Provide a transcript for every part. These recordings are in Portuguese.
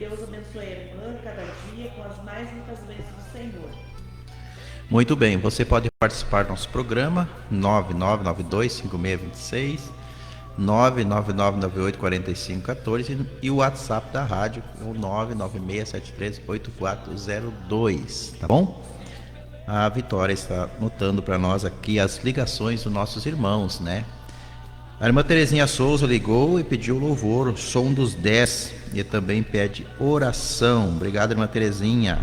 Deus abençoe a irmã cada dia com as mais muitas bênçãos do Senhor. Muito bem, você pode participar do nosso programa 9992-5626, 99998-4514 e o WhatsApp da rádio é o 996738402, tá bom? A Vitória está notando para nós aqui as ligações dos nossos irmãos, né? A irmã Terezinha Souza ligou e pediu louvor, o som dos 10, e também pede oração. Obrigado, irmã Terezinha.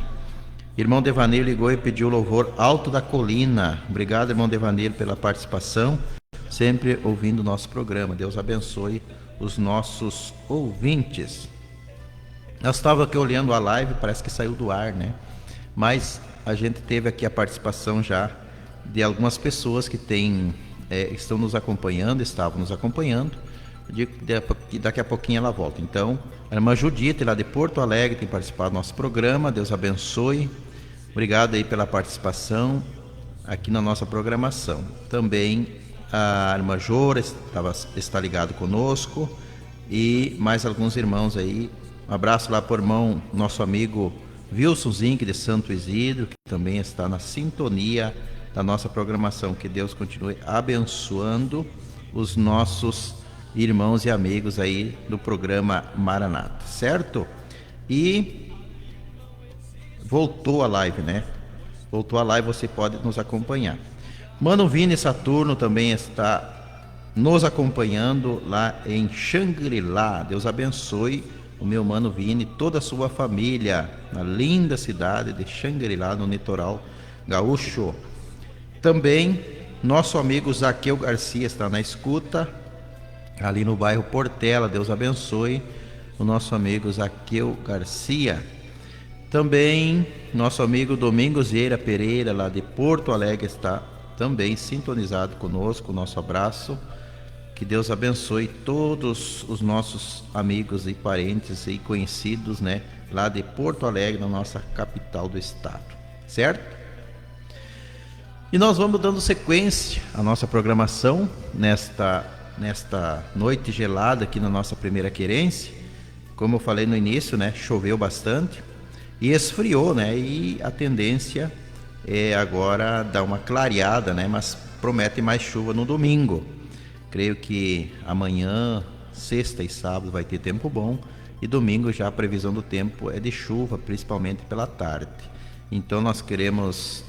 Irmão Devaneiro ligou e pediu louvor Alto da Colina. Obrigado, irmão Devaneiro, pela participação, sempre ouvindo o nosso programa. Deus abençoe os nossos ouvintes. Nós estávamos aqui olhando a live, parece que saiu do ar, né? Mas a gente teve aqui a participação já de algumas pessoas que estão nos acompanhando, estavam nos acompanhando. Daqui a pouquinho ela volta. Então, a irmã Judite, lá de Porto Alegre, tem participado do nosso programa. Deus abençoe. Obrigado aí pela participação aqui na nossa programação. Também a irmã Jora está ligado conosco e mais alguns irmãos aí. Um abraço lá para o irmão, nosso amigo Wilson Zink de Santo Isidro, que também está na sintonia da nossa programação. Que Deus continue abençoando os nossos irmãos e amigos aí do programa Maranata, certo? E voltou a live, né? Voltou a live, você pode nos acompanhar. Mano Vini Saturno também está nos acompanhando lá em Xangri-Lá. Deus abençoe o meu mano Vini e toda a sua família na linda cidade de Xangri-Lá, no litoral gaúcho. Também nosso amigo Zaqueu Garcia está na escuta ali no bairro Portela. Deus abençoe o nosso amigo Zaqueu Garcia. Também nosso amigo Domingos Vieira Pereira, lá de Porto Alegre, está também sintonizado conosco. Nosso abraço. Que Deus abençoe todos os nossos amigos e parentes e conhecidos, né, lá de Porto Alegre, na nossa capital do estado, certo? E nós vamos dando sequência à nossa programação nesta noite gelada aqui na nossa primeira querência. Como eu falei no início, né, choveu bastante e esfriou, né, e a tendência é agora dar uma clareada, né, mas promete mais chuva no domingo. Creio que amanhã, sexta e sábado vai ter tempo bom e domingo já a previsão do tempo é de chuva, principalmente pela tarde. Então nós queremos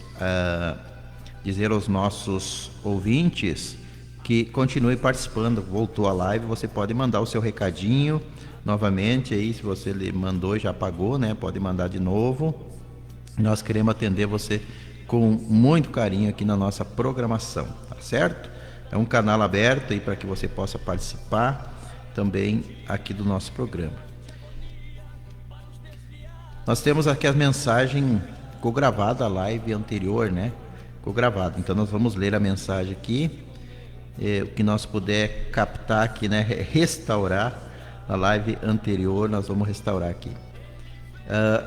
dizer aos nossos ouvintes que continue participando. Voltou a live, você pode mandar o seu recadinho novamente aí, se você mandou e já apagou, né? Pode mandar de novo. Nós queremos atender você com muito carinho aqui na nossa programação, tá certo? É um canal aberto aí para que você possa participar também aqui do nosso programa. Nós temos aqui a mensagem, ficou gravada a live anterior, né? Ficou gravado. Então nós vamos ler a mensagem aqui. O que nós puder captar aqui, né? Restaurar a live anterior, nós vamos restaurar aqui.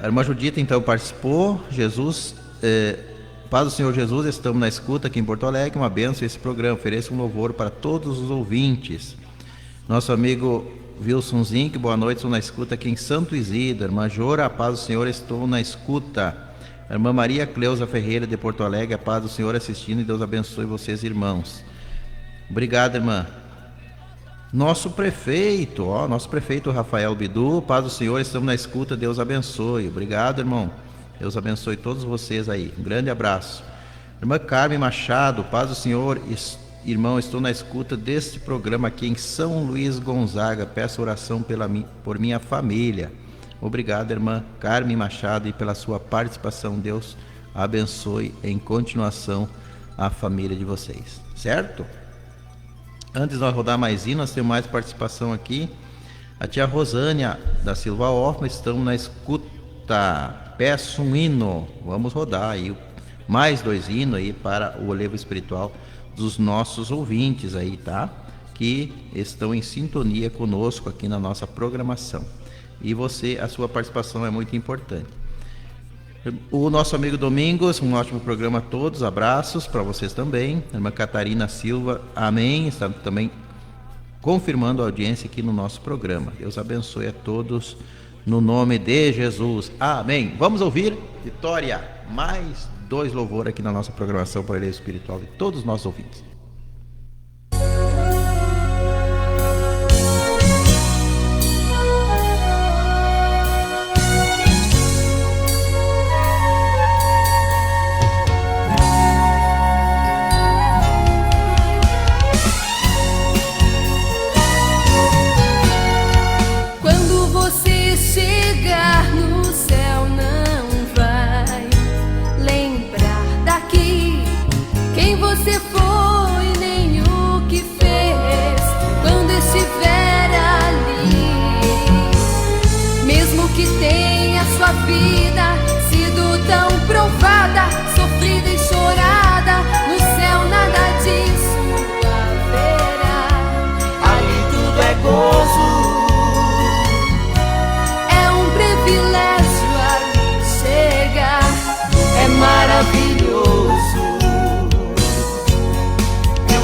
A irmã Judita então participou. Paz do Senhor Jesus, estamos na escuta aqui em Porto Alegre. Uma bênção esse programa. Ofereço um louvor para todos os ouvintes. Nosso amigo Wilson Zink, boa noite, estou na escuta aqui em Santo Isidro. Irmã Jora, a paz do Senhor, estou na escuta. A irmã Maria Cleusa Ferreira de Porto Alegre, a paz do Senhor assistindo e Deus abençoe vocês, irmãos. Obrigado, irmã. Nosso prefeito Rafael Bidu, paz do Senhor, estamos na escuta, Deus abençoe. Obrigado, irmão. Deus abençoe todos vocês aí. Um grande abraço. Irmã Carmen Machado, paz do Senhor, irmão, estou na escuta deste programa aqui em São Luís Gonzaga. Peço oração por minha família. Obrigado, irmã Carmen Machado, e pela sua participação. Deus abençoe em continuação a família de vocês. Certo? Antes de nós rodar mais hino, nós temos mais participação aqui. A tia Rosânia da Silva Hoffman, estamos na escuta. Peço um hino. Vamos rodar aí mais 2 hinos aí para o olevo espiritual dos nossos ouvintes aí, tá? Que estão em sintonia conosco aqui na nossa programação. E a sua participação é muito importante. O nosso amigo Domingos, um ótimo programa a todos, abraços para vocês também. A irmã Catarina Silva, amém, está também confirmando a audiência aqui no nosso programa. Deus abençoe a todos no nome de Jesus. Amém. Vamos ouvir, Vitória, mais 2 louvores aqui na nossa programação para o Relevo Espiritual de todos os nossos ouvintes. Você foi nem o que fez quando estiver ali. Mesmo que tenha sua vida sido tão provada, sofrida e chorada, no céu nada disso haverá. Ali tudo é gozo, é um privilégio ali chegar, é maravilhoso.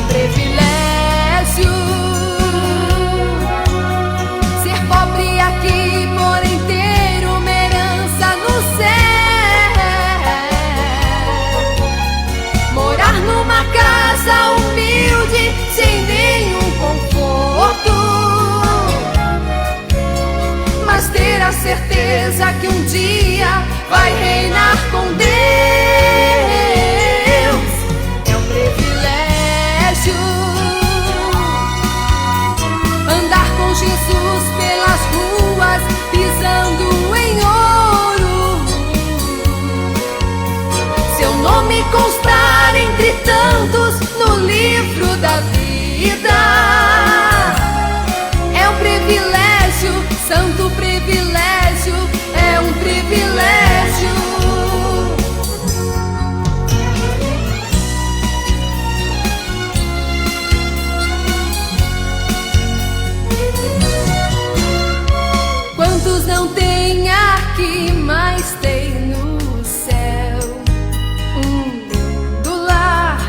Privilégio ser pobre aqui, porém ter uma herança no céu, morar numa casa humilde sem nenhum conforto, mas ter a certeza que um dia vai reinar com Deus. É um privilégio andar com Jesus pelas ruas, pisando em ouro, seu nome constar entre tantos no livro da vida. É um privilégio, santo privilégio, é um privilégio. Quantos não tem aqui, mas tem no céu um lindo lar.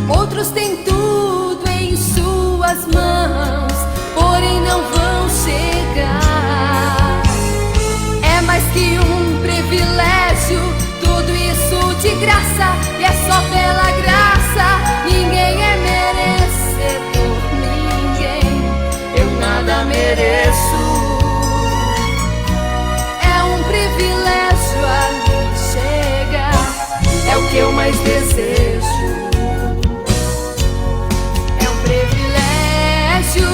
Outros têm tudo em suas mãos, porém não vão chegar. É mais que um privilégio, tudo isso de graça, e é só pela graça. Ninguém é merecedor, ninguém, eu nada mereço. Privilégio ali chegar, é o que eu mais desejo. É um privilégio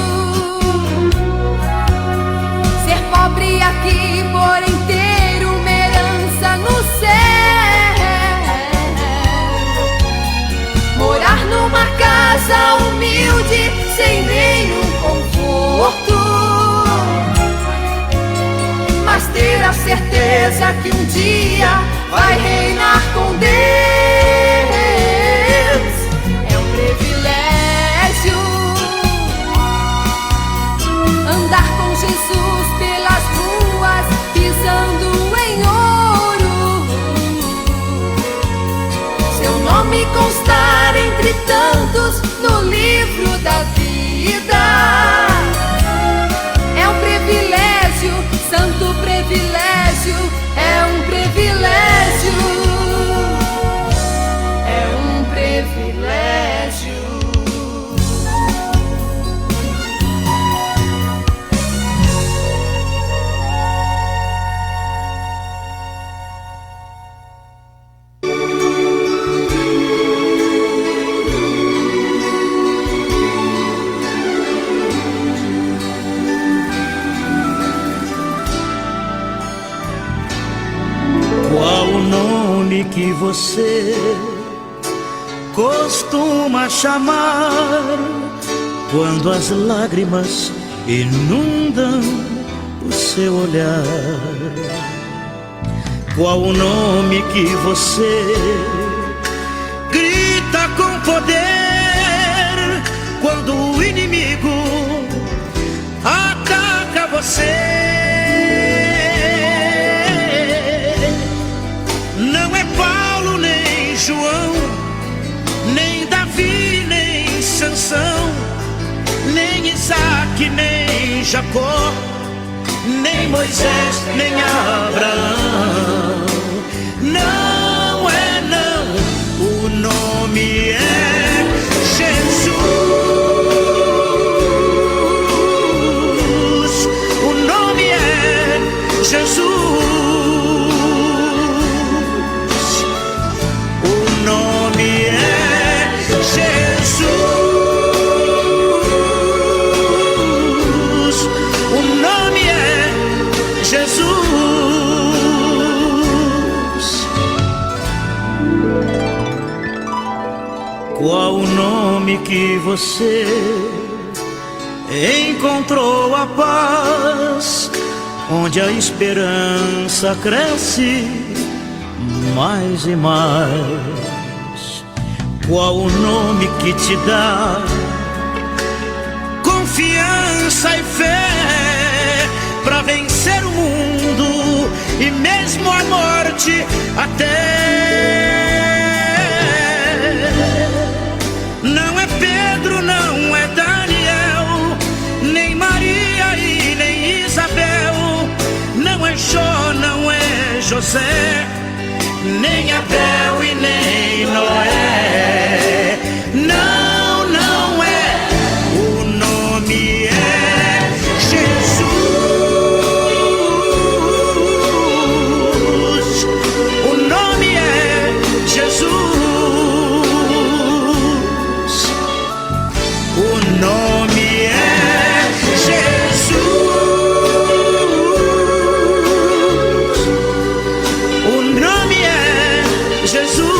ser pobre aqui, porém ter uma herança no céu, morar numa casa humilde sem nenhum conforto, mas ter a certeza que um dia vai reinar com Deus. É um privilégio andar com Jesus pelas ruas, pisando em ouro, seu nome constar entre tantos no livro da vida. É um privilégio, santo privilégio, é um privilégio, é um privilégio. Que você costuma chamar quando as lágrimas inundam o seu olhar. Qual o nome que você grita com poder quando o inimigo ataca você? João, nem Davi, nem Sansão, nem Isaac, nem Jacó, nem Moisés, nem Abraão. Não é não, o nome é Jesus. O nome é Jesus. O nome é Jesus. O nome é Jesus. Qual o nome que você encontrou a paz, onde a esperança cresce mais e mais? Qual o nome que te dá confiança e fé para vencer o mundo e mesmo a morte até? Não é Pedro, não é Daniel, nem Maria e nem Isabel, não é Jó, não é José, nem Abel e nem Noé. Não, não é. O nome é Jesus. O nome é Jesus. O nome é Jesus. O nome é Jesus.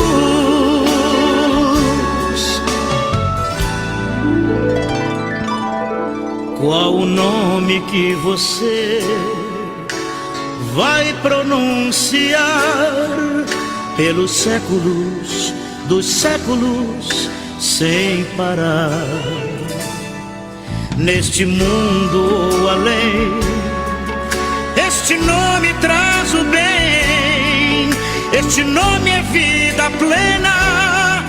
Qual o nome que você vai pronunciar pelos séculos dos séculos sem parar? Neste mundo ou além, este nome traz o bem, este nome é vida plena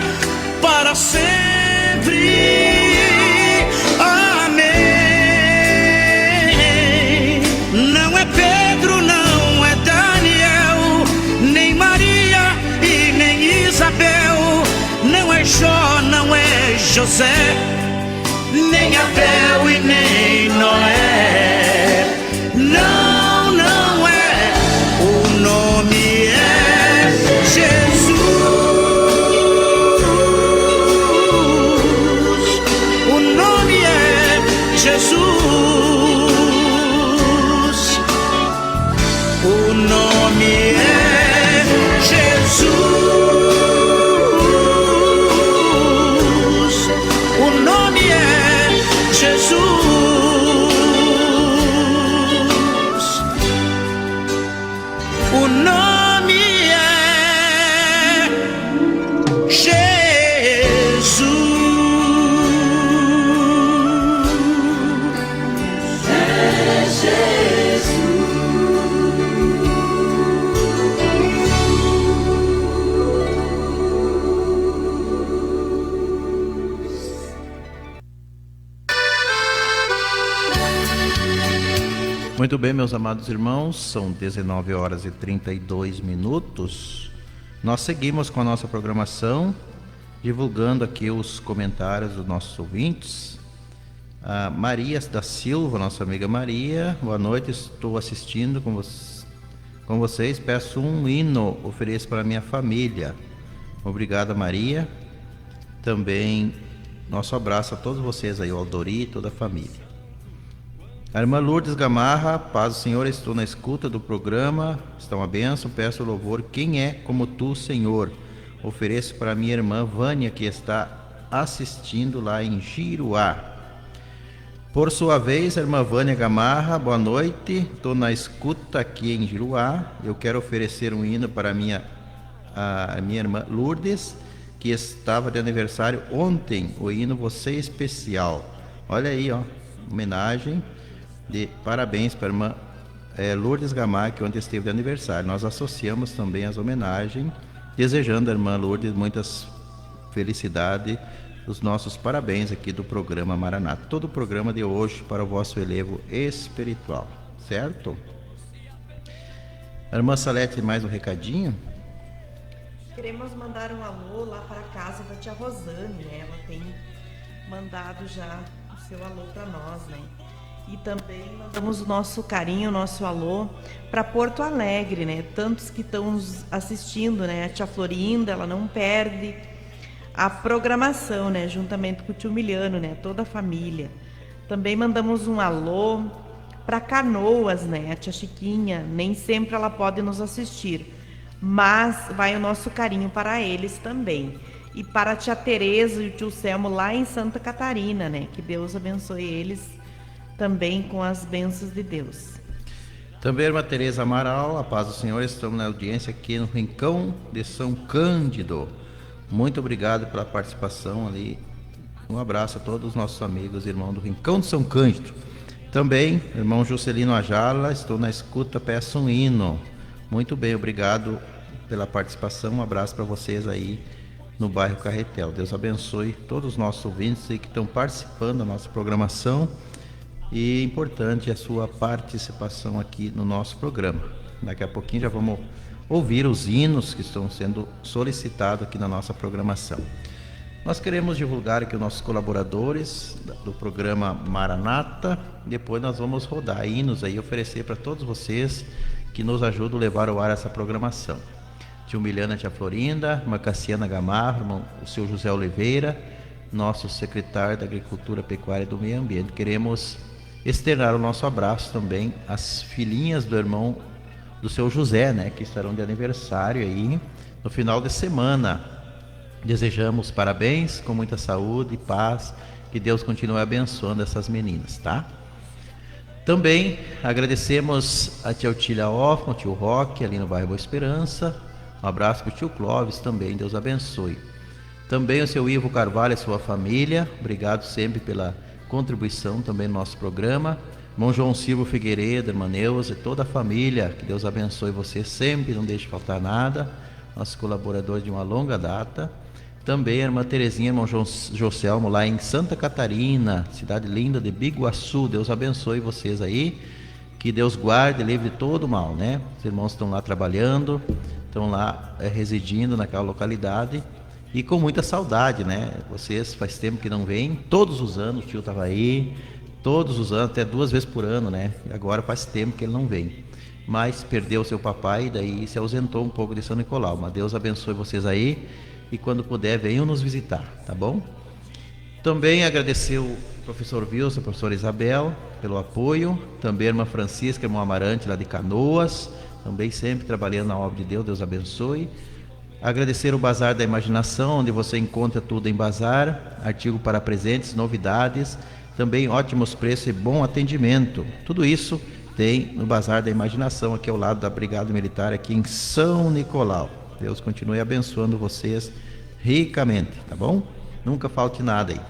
para sempre. Amém. Não é Pedro, não é Daniel, nem Maria e nem Isabel, não é Jó, não é José, nem Abel e nem Noé. Não, não é. O nome é Jesus. O nome é Jesus. O nome é Jesus. O nome é Jesus. O nome é Jesus. É Jesus. Muito bem, meus amados irmãos, são 19 horas e 32 minutos. Nós seguimos com a nossa programação, divulgando aqui os comentários dos nossos ouvintes. A Maria da Silva, nossa amiga Maria, boa noite, estou assistindo com vocês, peço um hino, ofereço para minha família. Obrigada, Maria. Também nosso abraço a todos vocês aí, o Aldori e toda a família. A irmã Lourdes Gamarra, paz do Senhor, estou na escuta do programa, está uma bênção, peço louvor, quem é como tu, Senhor? Ofereço para minha irmã Vânia, que está assistindo lá em Giruá. Por sua vez, a irmã Vânia Gamarra, boa noite, estou na escuta aqui em Giruá, eu quero oferecer um hino para a minha irmã Lourdes, que estava de aniversário ontem, o hino Você Especial. Olha aí, ó, homenagem. De parabéns para a irmã Lourdes Gamarra, que ontem esteve de aniversário. Nós associamos também as homenagens, desejando à irmã Lourdes muitas felicidades, os nossos parabéns aqui do programa Maranata. Todo o programa de hoje para o vosso elevo espiritual. certo? A irmã Salete, mais um recadinho? Queremos mandar um alô lá para a casa da tia Rosane, né? Ela tem mandado já o seu alô para nós, né? E também mandamos o nosso carinho, o nosso alô para Porto Alegre, né? Tantos que estão nos assistindo, né? A tia Florinda, ela não perde a programação, né? Juntamente com o tio Miliano, né? Toda a família. Também mandamos um alô para Canoas, né? A tia Chiquinha, nem sempre ela pode nos assistir, mas vai o nosso carinho para eles também. E para a tia Tereza e o tio Selmo lá em Santa Catarina, né? Que Deus abençoe eles também com as bênçãos de Deus. Também a irmã Tereza Amaral, a paz do Senhor, estamos na audiência aqui no Rincão de São Cândido. Muito obrigado pela participação ali. Um abraço a todos os nossos amigos e irmãos do Rincão de São Cândido. Também, irmão Juscelino Ajala, estou na escuta, peço um hino. Muito bem, obrigado pela participação. Um abraço para vocês aí no bairro Carretel. Deus abençoe todos os nossos ouvintes que estão participando da nossa programação. E importante a sua participação aqui no nosso programa. Daqui a pouquinho já vamos ouvir os hinos que estão sendo solicitados aqui na nossa programação. Nós queremos divulgar aqui os nossos colaboradores do programa Maranata. Depois nós vamos rodar hinos aí, oferecer para todos vocês que nos ajudam a levar ao ar essa programação. Tio Miliana, tia Florinda, irmã Cassiana Gamarro, o seu José Oliveira, nosso secretário da Agricultura, Pecuária e do Meio Ambiente. Queremos externar o nosso abraço também às filhinhas do irmão do seu José, né, que estarão de aniversário aí no final de semana. Desejamos parabéns, com muita saúde e paz, que Deus continue abençoando essas meninas, tá? Também agradecemos a tia Otília Hoffmann, o tio Roque, ali no bairro Boa Esperança. Um abraço para o tio Clóvis também, Deus abençoe. Também o seu Ivo Carvalho e a sua família, obrigado sempre pela contribuição também no nosso programa. Irmão João Silva Figueiredo, irmã Neuza e toda a família, que Deus abençoe você sempre, não deixe faltar nada. Nossos colaboradores de uma longa data. Também a irmã Terezinha, irmão Joselmo, lá em Santa Catarina, cidade linda de Biguaçu. Deus abençoe vocês aí, que Deus guarde e livre de todo mal, né? Os irmãos estão lá trabalhando, estão lá residindo naquela localidade e com muita saudade, né? Vocês faz tempo que não vêm, todos os anos o tio estava aí, todos os anos, até 2 vezes por ano, né? E agora faz tempo que ele não vem, mas perdeu seu papai e daí se ausentou um pouco de São Nicolau. Mas Deus abençoe vocês aí e quando puder venham nos visitar, tá bom? Também agradecer o professor Wilson, a professora Isabel pelo apoio, também a irmã Francisca, irmão Amarante lá de Canoas, também sempre trabalhando na obra de Deus, Deus abençoe. Agradecer o Bazar da Imaginação, onde você encontra tudo em bazar, artigo para presentes, novidades, também ótimos preços e bom atendimento. Tudo isso tem no Bazar da Imaginação, aqui ao lado da Brigada Militar, aqui em São Nicolau. Deus continue abençoando vocês ricamente, tá bom? Nunca falte nada aí.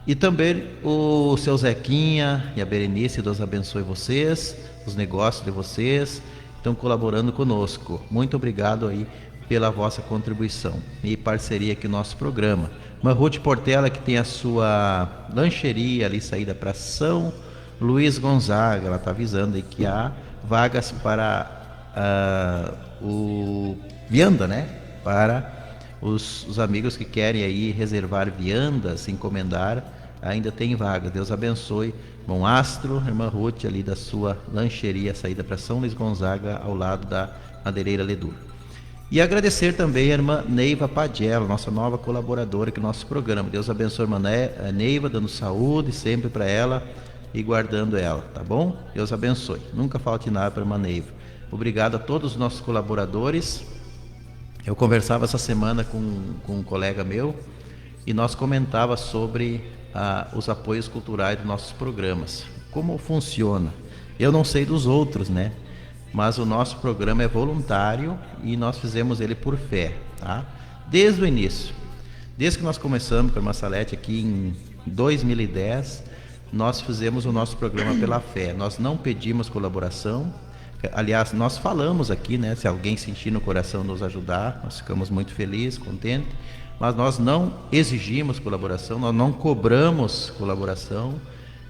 E também o seu Zequinha e a Berenice, Deus abençoe vocês, os negócios de vocês, estão colaborando conosco. Muito obrigado aí pela vossa contribuição e parceria aqui no nosso programa. Uma Ruth Portela, que tem a sua lancheria ali, saída para São Luís Gonzaga, ela está avisando aí que há vagas para o vianda, né? Para os amigos que querem aí reservar viandas, encomendar, ainda tem vaga. Deus abençoe. Bom Astro, irmã Ruth, ali da sua lancheria, saída para São Luís Gonzaga, ao lado da Madeireira Ledur. E agradecer também a irmã Neiva Padiello, nossa nova colaboradora aqui no nosso programa. Deus abençoe a irmã Neiva, dando saúde sempre para ela e guardando ela, tá bom? Deus abençoe. Nunca falte nada para a irmã Neiva. Obrigado a todos os nossos colaboradores. Eu conversava essa semana com um colega meu e nós comentava sobre os apoios culturais dos nossos programas. Como funciona? Eu não sei dos outros, né? Mas o nosso programa é voluntário e nós fizemos ele por fé, tá? Desde o início. Desde que nós começamos com a irmã Salete aqui em 2010, nós fizemos o nosso programa pela fé. Nós não pedimos colaboração. Aliás, nós falamos aqui, né? Se alguém sentir no coração nos ajudar, nós ficamos muito felizes, contentes. Mas nós não exigimos colaboração, nós não cobramos colaboração.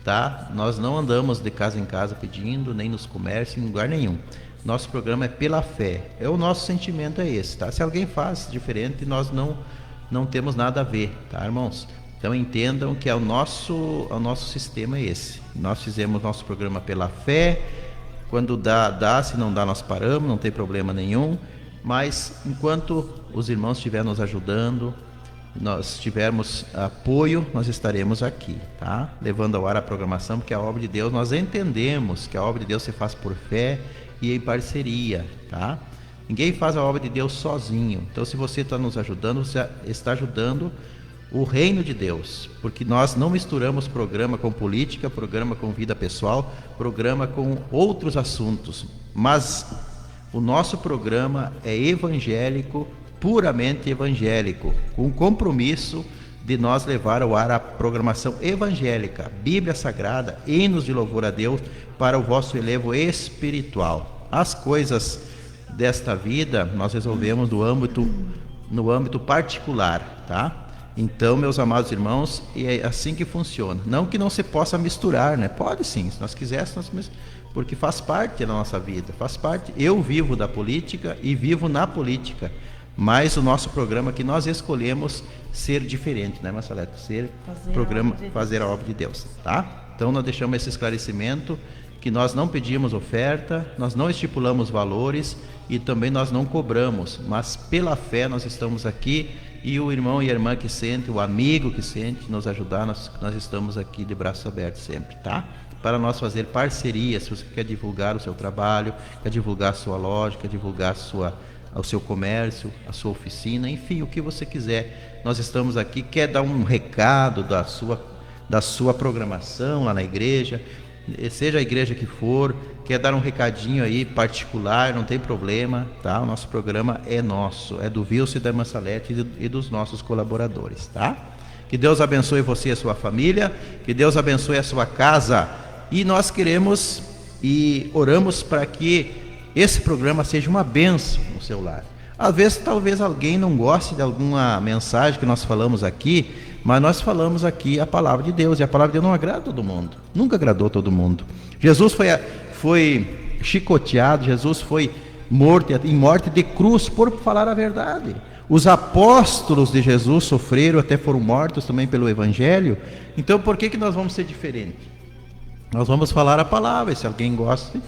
tá? Nós não andamos de casa em casa pedindo, nem nos comércios, em lugar nenhum. Nosso programa é pela fé. O nosso sentimento é esse, tá? Se alguém faz diferente, nós não temos nada a ver, tá, irmãos? Então entendam que o nosso sistema é esse. Nós fizemos nosso programa pela fé. Quando dá, se não dá, nós paramos, não tem problema nenhum. Mas enquanto os irmãos estiverem nos ajudando, nós tivermos apoio, nós estaremos aqui, tá? Levando ao ar a programação, porque a obra de Deus, nós entendemos que a obra de Deus se faz por fé e em parceria, tá? Ninguém faz a obra de Deus sozinho. Então, se você está nos ajudando, você está ajudando o reino de Deus, porque nós não misturamos programa com política, programa com vida pessoal, programa com outros assuntos, mas o nosso programa é evangélico, puramente evangélico, com o compromisso de nós levar ao ar a programação evangélica, Bíblia Sagrada, hinos de louvor a Deus, para o vosso elevo espiritual. As coisas desta vida nós resolvemos no âmbito particular, tá? Então, meus amados irmãos, é assim que funciona. Não que não se possa misturar, né? Pode sim, se nós quiséssemos, porque faz parte da nossa vida, faz parte. Eu vivo da política e vivo na política, mas o nosso programa que nós escolhemos ser diferente, né, Marcelete? Fazer a obra de Deus, tá? Então, nós deixamos esse esclarecimento, que nós não pedimos oferta, nós não estipulamos valores e também nós não cobramos, mas pela fé nós estamos aqui, e o irmão e a irmã que sente, o amigo que sente nos ajudar, nós estamos aqui de braços abertos sempre, tá? Para nós fazer parceria, se você quer divulgar o seu trabalho, quer divulgar a sua loja, quer divulgar o seu comércio, a sua oficina, enfim, o que você quiser. Nós estamos aqui, quer dar um recado da sua programação lá na igreja, seja a igreja que for, quer dar um recadinho aí particular, não tem problema, tá? O nosso programa é nosso, é do Wilson e da irmã Salete e dos nossos colaboradores, tá? Que Deus abençoe você e a sua família, que Deus abençoe a sua casa, e nós queremos e oramos para que esse programa seja uma bênção no seu lar. Às vezes, talvez alguém não goste de alguma mensagem que nós falamos aqui, mas nós falamos aqui a palavra de Deus, e a palavra de Deus não agrada todo mundo, nunca agradou todo mundo. Jesus foi chicoteado, Jesus foi morto, em morte de cruz, por falar a verdade. Os apóstolos de Jesus sofreram, até foram mortos também pelo Evangelho. Então, por que nós vamos ser diferentes? Nós vamos falar a palavra, e se alguém gosta,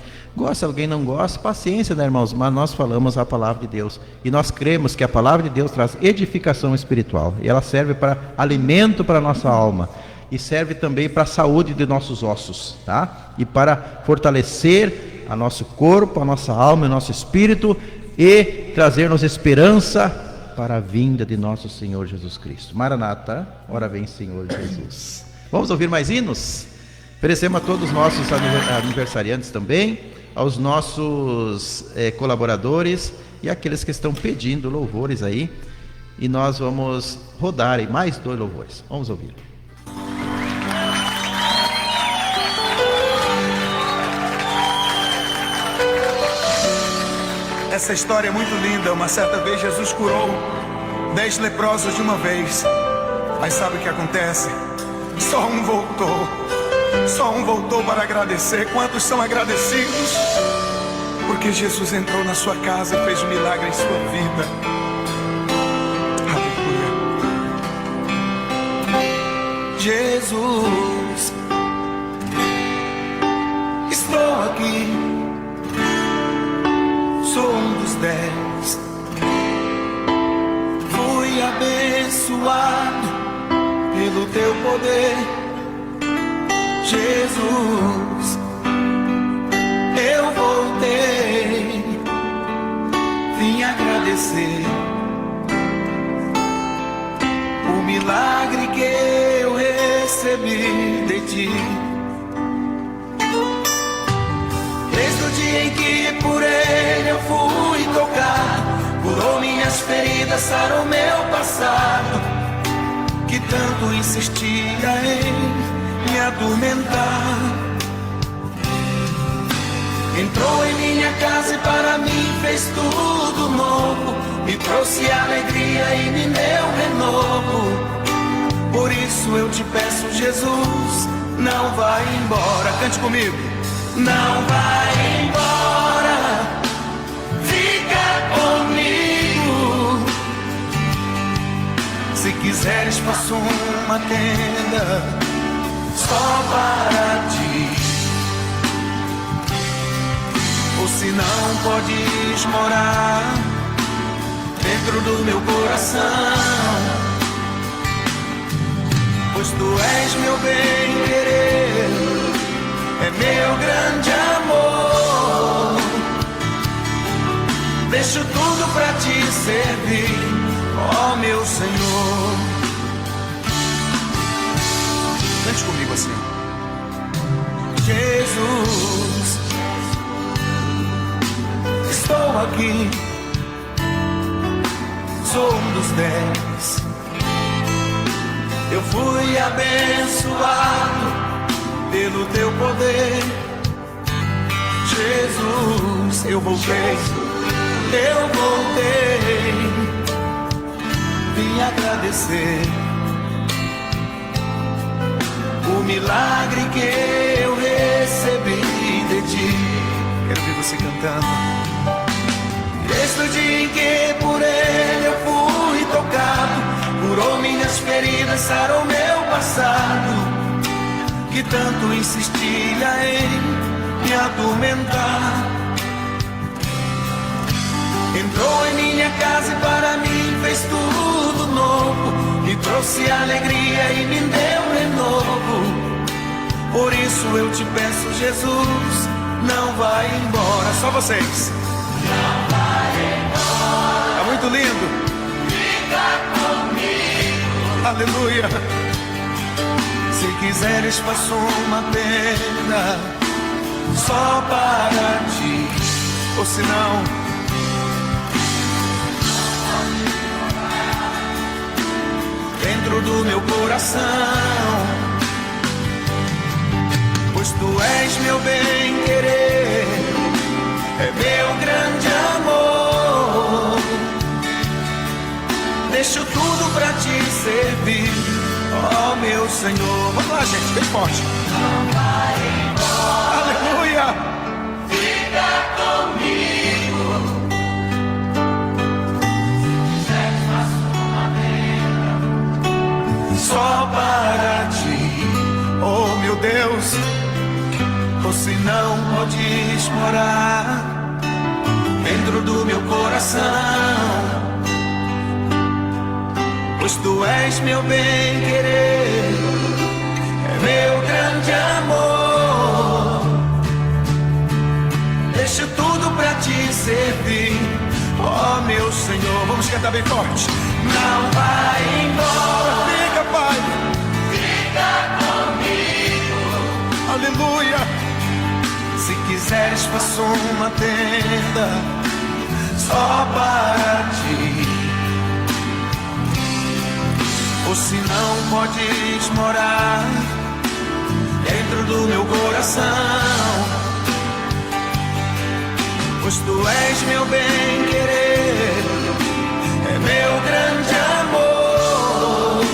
se alguém não gosta, paciência, né, irmãos? Mas nós falamos a palavra de Deus, e nós cremos que a palavra de Deus traz edificação espiritual, e ela serve para alimento para a nossa alma, e serve também para a saúde de nossos ossos, tá? E para fortalecer a nosso corpo, a nossa alma e o nosso espírito, e trazer-nos esperança para a vinda de nosso Senhor Jesus Cristo. Maranata, ora vem Senhor Jesus. Vamos ouvir mais hinos? Oferecemos a todos os nossos aniversariantes também, aos nossos colaboradores e aqueles que estão pedindo louvores aí. E nós vamos rodar aí mais 2 louvores. Vamos ouvir. Essa história é muito linda. Uma certa vez Jesus curou 10 leprosos de uma vez. Mas sabe o que acontece? Só um voltou para agradecer. Quantos são agradecidos? Porque Jesus entrou na sua casa e fez um milagre em sua vida. Aleluia. Jesus, estou aqui. Sou um dos 10. Fui abençoado pelo teu poder. Jesus, eu voltei, vim agradecer o milagre que eu recebi de ti. Desde o dia em que por ele eu fui tocar, curou minhas feridas, sarou meu passado, que tanto insistia em me atormentar. Entrou em minha casa e para mim fez tudo novo, me trouxe alegria e me deu renovo. Por isso eu te peço, Jesus, não vai embora. Cante comigo. Não vai embora, fica comigo. Se quiseres, faço uma tenda só para ti. Ou se não, podes morar dentro do meu coração, pois tu és meu bem-querer, é meu grande amor. Deixo tudo pra te servir, ó meu Senhor. Cante comigo assim. Jesus, estou aqui, sou um dos 10. Eu fui abençoado pelo teu poder. Jesus, eu voltei, vim agradecer o milagre que eu recebi de ti. Quero ver você cantando. Desde o dia em que por ele eu fui tocado, curou minhas feridas, sarou meu passado, que tanto insistia em me atormentar. Entrou em minha casa e para mim fez tudo novo, me trouxe alegria e me deu renovo. Por isso eu te peço, Jesus, não vai embora. Só vocês. Não vai embora. Tá muito lindo. Fica comigo. Aleluia. Se quiseres, faço uma tenda só para ti. Ou se não, dentro do meu coração, pois tu és meu bem-querer, é meu grande amor. Deixo tudo pra te servir, ó meu Senhor. Vamos lá, gente, bem forte. Não vai embora. Aleluia. Fica comigo. Só para ti, oh meu Deus, ou se não podes morar dentro do meu coração, pois tu és meu bem-querer, é meu grande amor. Deixo tudo pra te servir, ó meu Senhor. Vamos cantar bem forte. Não vai embora, fica, Pai, fica comigo. Aleluia. Se quiseres, faço uma tenda só para ti. Ou se não, podes morar dentro do meu coração, pois tu és meu bem-querer, é meu grande amor.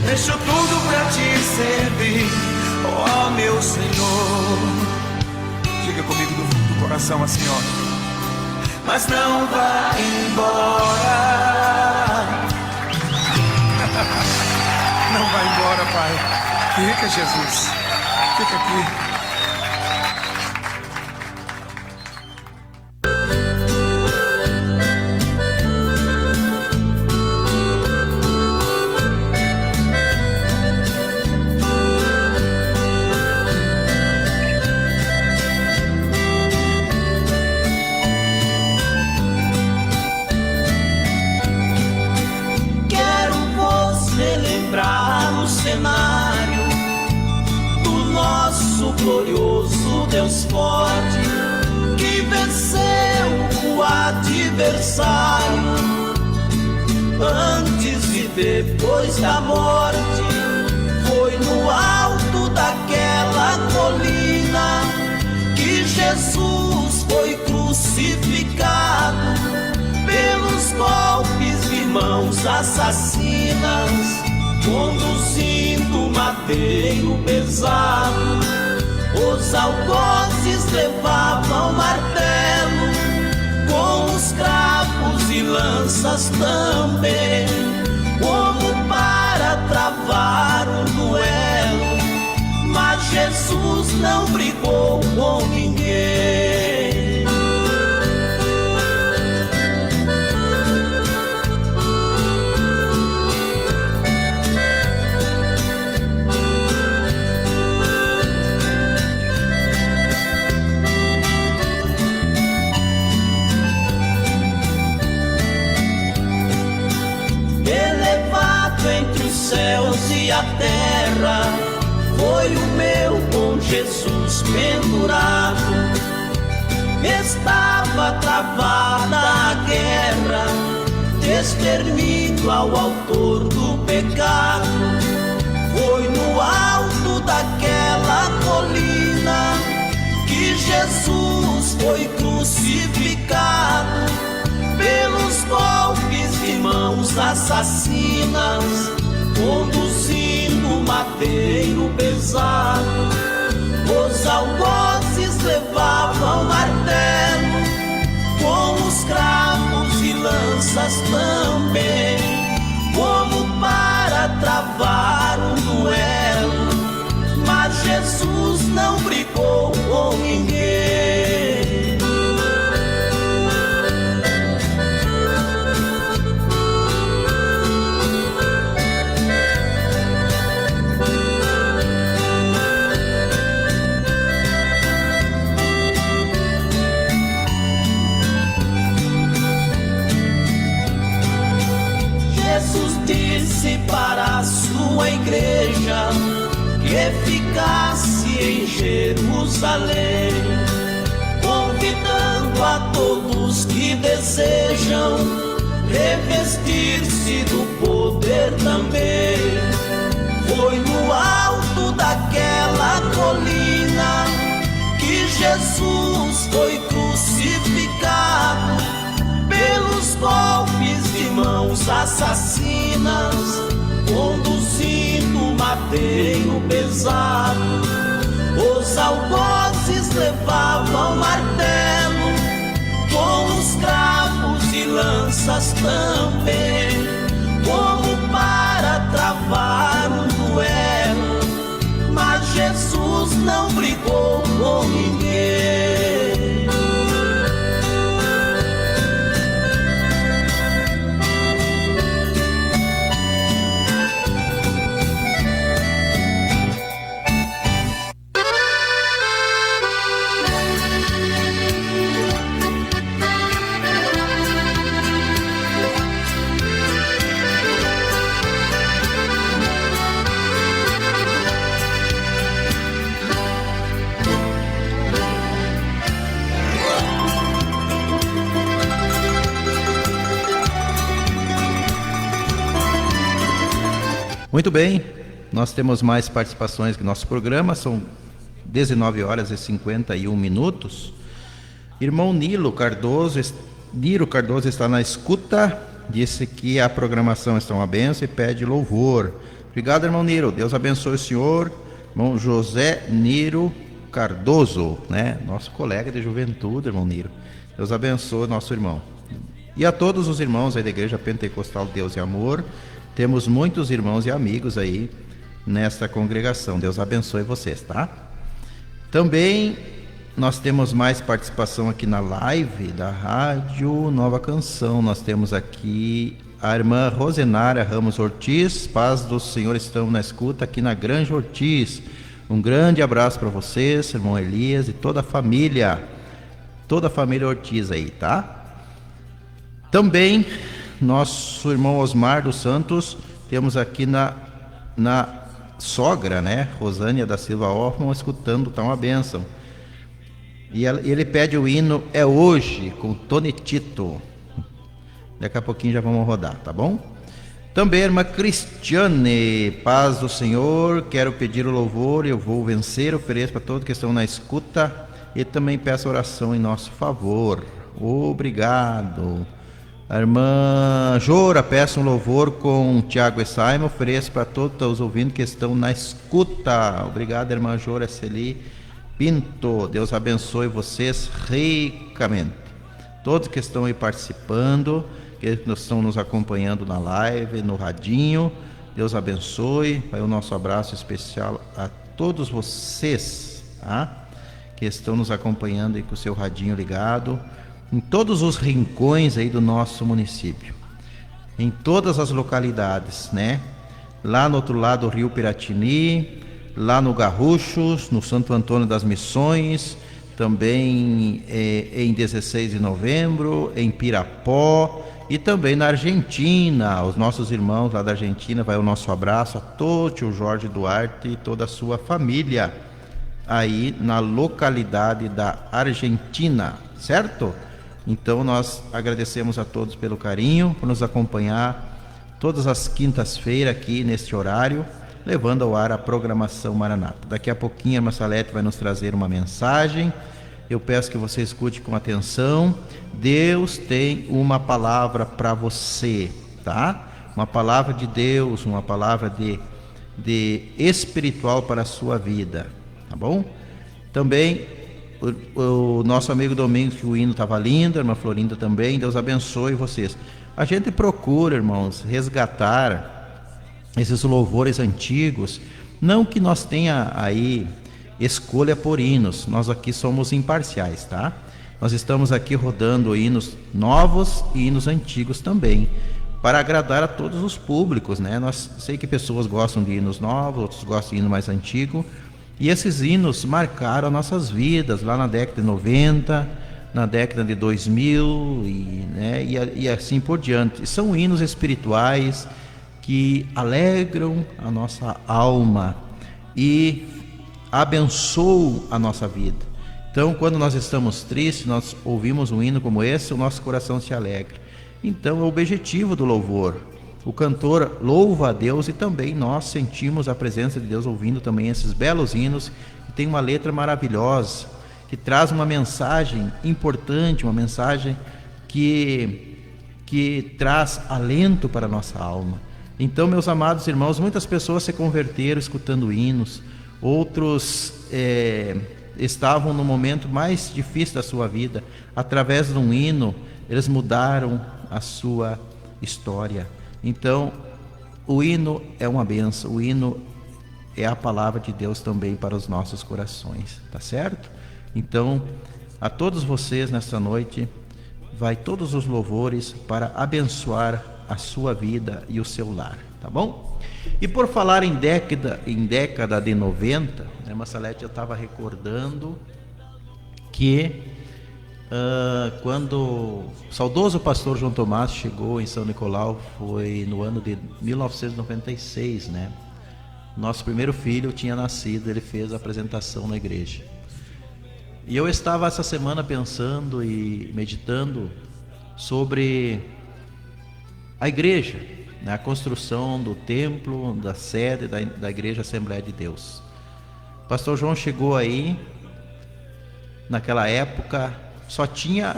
Deixo tudo pra te servir, ó meu Senhor. Diga comigo do coração assim, ó. Mas não vai embora. Não vai embora, Pai. Fica, Jesus. Fica aqui. Glorioso Deus forte, que venceu o adversário, antes e depois da morte. Foi no alto daquela colina que Jesus foi crucificado, pelos golpes de mãos assassinas conduzindo madeiro pesado. Os algozes levavam martelo, com os cravos e lanças também, como para travar um duelo. Mas Jesus não brigou com ninguém. Elevado entre os céus e a terra, foi o meu com Jesus pendurado. Estava travada a guerra, de extermínio ao autor do pecado. Foi no alto daquela colina que Jesus foi crucificado, pelos golpes de mãos assassinas, conduzindo madeiro pesado. Os algozes levavam martelo, com os cravos e lanças também, como para travar um duelo. Mas Jesus não brigou com ninguém. Disse para a sua igreja que ficasse em Jerusalém, convidando a todos que desejam revestir-se do poder também. Foi no alto daquela colina que Jesus foi crucificado, pelos golpes de mãos assassinas, conduzindo madeiro pesado. Os algozes levavam martelo, com os cravos e lanças também, como para travar um duelo. Mas Jesus não brigou com ninguém. Muito bem, nós temos mais participações no nosso programa, são 19 horas e 51 minutos. Irmão Niro Cardoso está na escuta, disse que a programação está uma bênção e pede louvor. Obrigado, irmão Niro, Deus abençoe o senhor. Irmão José Niro Cardoso, né? Nosso colega de juventude, irmão Niro. Deus abençoe nosso irmão. E a todos os irmãos aí da Igreja Pentecostal Deus e Amor. Temos muitos irmãos e amigos aí nesta congregação. Deus abençoe vocês, tá? Também nós temos mais participação aqui na live da Rádio Nova Canção. Nós temos aqui a irmã Rosenária Ramos Ortiz. Paz do Senhor, estamos na escuta aqui na Granja Ortiz. Um grande abraço para vocês, irmão Elias e toda a família Ortiz aí, tá? Também nosso irmão Osmar dos Santos, temos aqui na sogra, né, Rosânia da Silva Hoffman, escutando, tá uma bênção. E ele pede o hino É Hoje, com Tony Tito. Daqui a pouquinho já vamos rodar, tá bom? Também a irmã Cristiane, paz do Senhor, quero pedir o louvor, eu vou vencer, ofereço para todos que estão na escuta e também peço oração em nosso favor. Obrigado. A irmã Jora, peço um louvor com Tiago e Simon, ofereço para todos os ouvintes que estão na escuta. Obrigado, irmã Jora Celi Pinto. Deus abençoe vocês ricamente. Todos que estão aí participando, que estão nos acompanhando na live, no radinho, Deus abençoe. Vai o nosso abraço especial a todos vocês, tá? Que estão nos acompanhando aí com o seu radinho ligado, em todos os rincões aí do nosso município, em todas as localidades, né? Lá no outro lado do Rio Piratini, lá no Garruchos, no Santo Antônio das Missões, também em 16 de novembro, em Pirapó e também na Argentina. Os nossos irmãos lá da Argentina, vai o nosso abraço a todo o tio Jorge Duarte e toda a sua família aí na localidade da Argentina, certo? Então nós agradecemos a todos pelo carinho, por nos acompanhar todas as quintas-feiras aqui neste horário, levando ao ar a programação Maranata. Daqui a pouquinho a irmã Salete vai nos trazer uma mensagem. Eu peço que você escute com atenção. Deus tem uma palavra para você, tá? Uma palavra de Deus, uma palavra de espiritual para a sua vida, tá bom? Também o nosso amigo Domingos, que o hino estava lindo, a irmã Florinda também, Deus abençoe vocês. A gente procura, irmãos, resgatar esses louvores antigos, não que nós tenha aí escolha por hinos, nós aqui somos imparciais, tá? Nós estamos aqui rodando hinos novos e hinos antigos também, para agradar a todos os públicos, né? Nós sei que pessoas gostam de hinos novos, outros gostam de hino mais antigo, e esses hinos marcaram nossas vidas lá na década de 90, na década de 2000 e assim por diante. E são hinos espirituais que alegram a nossa alma e abençoam a nossa vida. Então, quando nós estamos tristes, nós ouvimos um hino como esse, o nosso coração se alegra. Então, é o objetivo do louvor. O cantor louva a Deus e também nós sentimos a presença de Deus ouvindo também esses belos hinos, que tem uma letra maravilhosa, que traz uma mensagem importante, uma mensagem que traz alento para a nossa alma. Então, meus amados irmãos, muitas pessoas se converteram escutando hinos, outros estavam no momento mais difícil da sua vida. Através de um hino, eles mudaram a sua história. Então, o hino é uma bênção, o hino é a palavra de Deus também para os nossos corações, tá certo? Então, a todos vocês nesta noite, vai todos os louvores para abençoar a sua vida e o seu lar, tá bom? E por falar em década de 90, né, irmã Salete, eu estava recordando que quando o saudoso pastor João Tomás chegou em São Nicolau, foi no ano de 1996, né? Nosso primeiro filho tinha nascido, ele fez a apresentação na igreja. E eu estava essa semana pensando e meditando sobre a igreja, né? A construção do templo, da sede da Igreja Assembleia de Deus. O pastor João chegou aí, naquela época, só tinha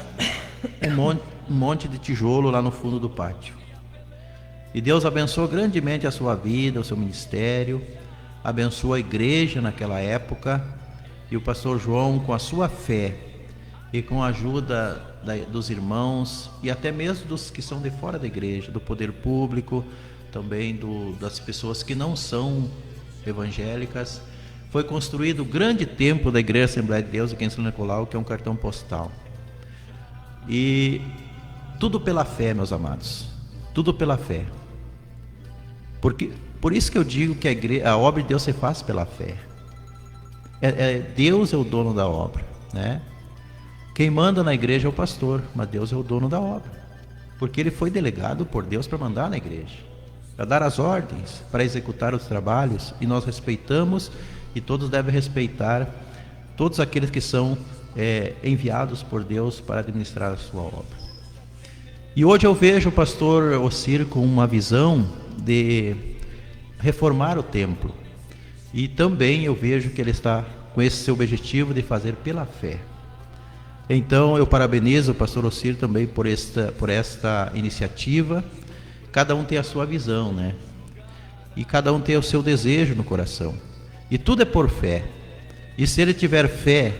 um monte de tijolo lá no fundo do pátio. E Deus abençoou grandemente a sua vida, o seu ministério, abençoou a igreja naquela época, e o pastor João, com a sua fé e com a ajuda dos irmãos e até mesmo dos que são de fora da igreja, do poder público, também das pessoas que não são evangélicas, foi construído o grande templo da Igreja Assembleia de Deus aqui em São Nicolau, que é um cartão postal. E tudo pela fé, meus amados, tudo pela fé. Por isso que eu digo que a obra de Deus se faz pela fé. Deus é o dono da obra, né? Quem manda na igreja é o pastor, mas Deus é o dono da obra, porque ele foi delegado por Deus para mandar na igreja, para dar as ordens, para executar os trabalhos, e nós respeitamos, e todos devem respeitar todos aqueles que são enviados por Deus para administrar a sua obra. E hoje eu vejo o pastor Ocir com uma visão de reformar o templo, e também eu vejo que ele está com esse seu objetivo de fazer pela fé. Então eu parabenizo o pastor Ocir também por esta iniciativa. Cada um tem a sua visão, né? E cada um tem o seu desejo no coração. E tudo é por fé. E se ele tiver fé,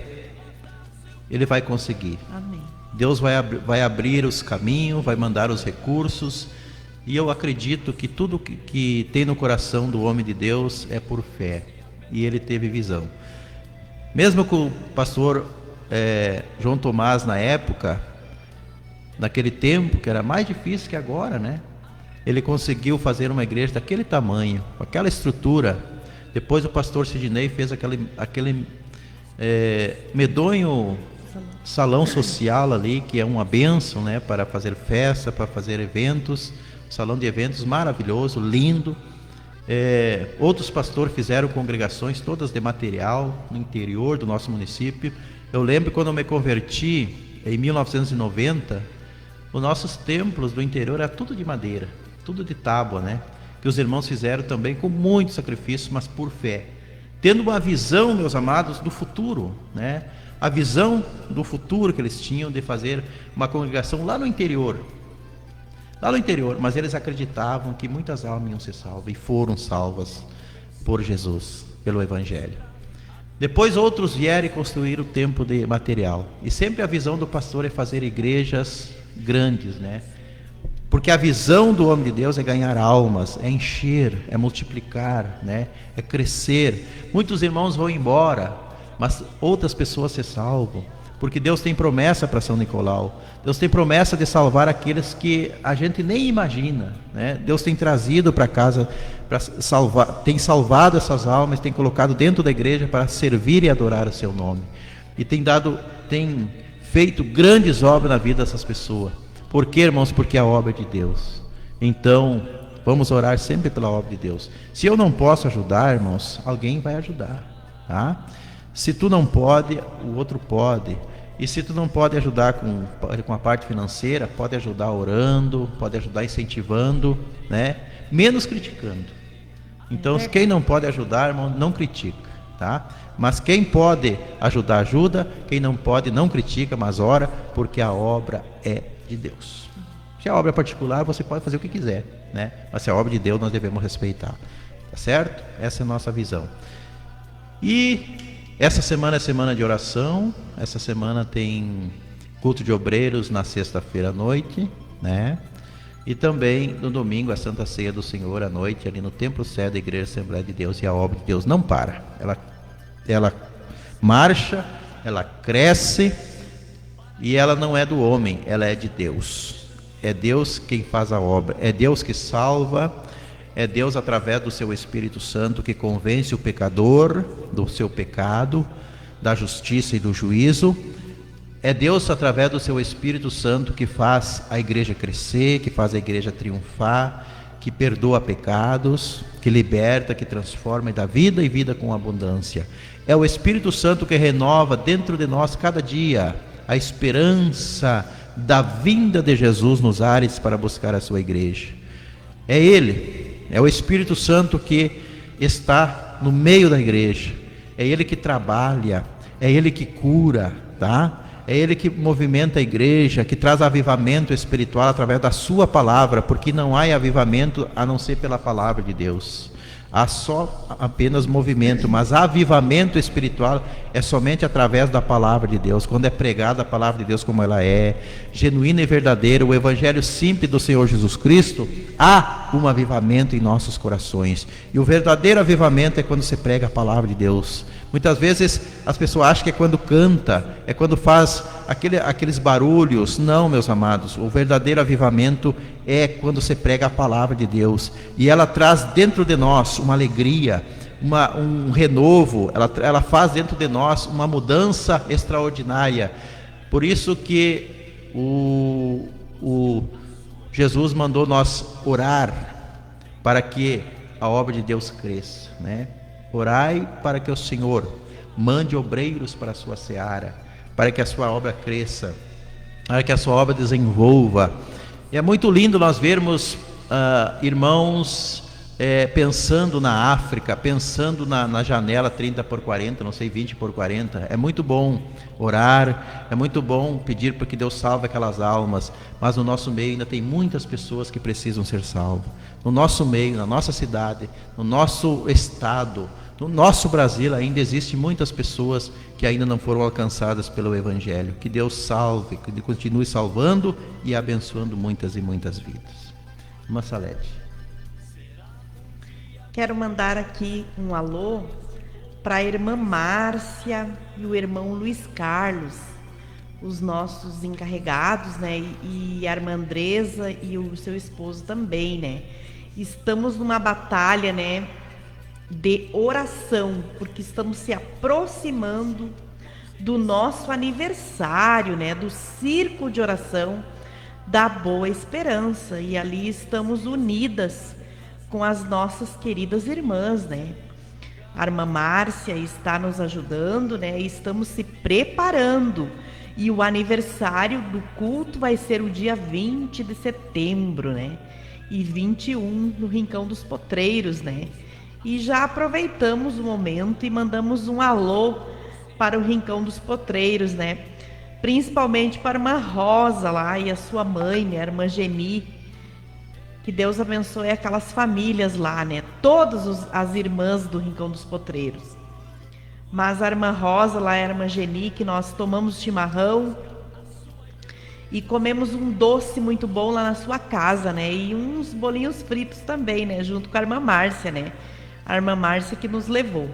ele vai conseguir. Amém. Deus vai abrir os caminhos, vai mandar os recursos. E eu acredito que tudo que tem no coração do homem de Deus é por fé. E ele teve visão. Mesmo com o pastor João Tomás na época, naquele tempo, que era mais difícil que agora, né? Ele conseguiu fazer uma igreja daquele tamanho, com aquela estrutura. Depois o pastor Sidney fez aquele medonho salão social ali, que é uma bênção, né? Para fazer festa, para fazer eventos. Salão de eventos maravilhoso, lindo. Outros pastores fizeram congregações todas de material no interior do nosso município. Eu lembro quando eu me converti em 1990, os nossos templos do interior era tudo de madeira, tudo de tábua, né? Que os irmãos fizeram também com muito sacrifício, mas por fé, tendo uma visão, meus amados, do futuro, né? A visão do futuro que eles tinham de fazer uma congregação lá no interior, mas eles acreditavam que muitas almas iam ser salvas, e foram salvas por Jesus, pelo Evangelho. Depois outros vieram e construíram o templo de material, e sempre a visão do pastor é fazer igrejas grandes, né? Porque a visão do homem de Deus é ganhar almas, é encher, é multiplicar, né? É crescer. Muitos irmãos vão embora, mas outras pessoas se salvam, porque Deus tem promessa para São Nicolau. Deus tem promessa de salvar aqueles que a gente nem imagina, né? Deus tem trazido para casa para salvar, tem salvado essas almas, tem colocado dentro da igreja para servir e adorar o seu nome, e tem feito grandes obras na vida dessas pessoas. Por quê, irmãos? Porque a obra é de Deus. Então vamos orar sempre pela obra de Deus. Se eu não posso ajudar, irmãos, alguém vai ajudar, tá? Se tu não pode, o outro pode. E se tu não pode ajudar com a parte financeira, pode ajudar orando, pode ajudar incentivando, né? Menos criticando. Então, quem não pode ajudar, irmão, não critica, tá? Mas quem pode ajudar, ajuda. Quem não pode, não critica, mas ora, porque a obra é de Deus. Se a obra é particular, você pode fazer o que quiser, né? Mas se a obra de Deus, nós devemos respeitar, tá certo? Essa é a nossa visão. E essa semana é semana de oração. Essa semana tem culto de obreiros na sexta-feira à noite, né? E também no domingo a Santa Ceia do Senhor à noite, ali no Templo Sede da Igreja Assembleia de Deus. E a obra de Deus não para. Ela marcha, ela cresce, e ela não é do homem, ela é de Deus. É Deus quem faz a obra, é Deus que salva, é Deus através do seu Espírito Santo que convence o pecador do seu pecado, da justiça e do juízo. É Deus através do seu Espírito Santo que faz a igreja crescer, que faz a igreja triunfar, que perdoa pecados, que liberta, que transforma e dá vida e vida com abundância. É o Espírito Santo que renova dentro de nós cada dia a esperança da vinda de Jesus nos ares para buscar a sua igreja. É Ele, é o Espírito Santo que está no meio da igreja. É Ele que trabalha, é Ele que cura, tá? É Ele que movimenta a igreja, que traz avivamento espiritual através da sua palavra, porque não há avivamento a não ser pela palavra de Deus. Há só apenas movimento, mas avivamento espiritual é somente através da palavra de Deus. Quando é pregada a palavra de Deus como ela é, genuína e verdadeira, o evangelho simples do Senhor Jesus Cristo, há um avivamento em nossos corações. E o verdadeiro avivamento é quando se prega a palavra de Deus. Muitas vezes as pessoas acham que é quando canta, é quando faz aqueles barulhos. Não, meus amados, o verdadeiro avivamento é quando você prega a palavra de Deus, e ela traz dentro de nós uma alegria, um renovo, ela faz dentro de nós uma mudança extraordinária. Por isso que o Jesus mandou nós orar para que a obra de Deus cresça, né? Orai para que o Senhor mande obreiros para a sua seara, para que a sua obra cresça, para que a sua obra desenvolva. E é muito lindo nós vermos irmãos pensando na África, pensando na janela 30x40, não sei, 20x40. É muito bom orar, é muito bom pedir para que Deus salve aquelas almas, mas no nosso meio ainda tem muitas pessoas que precisam ser salvas. No nosso meio, na nossa cidade, no nosso estado, no nosso Brasil ainda existem muitas pessoas que ainda não foram alcançadas pelo Evangelho. Que Deus salve, que Ele continue salvando e abençoando muitas e muitas vidas. Irmã Salete. Quero mandar aqui um alô para a irmã Márcia e o irmão Luiz Carlos, os nossos encarregados, né? E a irmã Andresa e o seu esposo também, né? Estamos numa batalha, né, de oração, porque estamos se aproximando do nosso aniversário, né, do círculo de oração da Boa Esperança, e ali estamos unidas com as nossas queridas irmãs, né? A irmã Márcia está nos ajudando, né? E estamos se preparando. E o aniversário do culto vai ser o dia 20 de setembro, né? E 21 no Rincão dos Potreiros, né? E já aproveitamos o momento e mandamos um alô para o Rincão dos Potreiros, né? Principalmente para a irmã Rosa lá e a sua mãe, né? A irmã Geni. Que Deus abençoe aquelas famílias lá, né? Todas as irmãs do Rincão dos Potreiros. Mas a irmã Rosa lá, a irmã Geni, que nós tomamos chimarrão e comemos um doce muito bom lá na sua casa, né? E uns bolinhos fritos também, né? Junto com a irmã Márcia, né? A irmã Márcia que nos levou.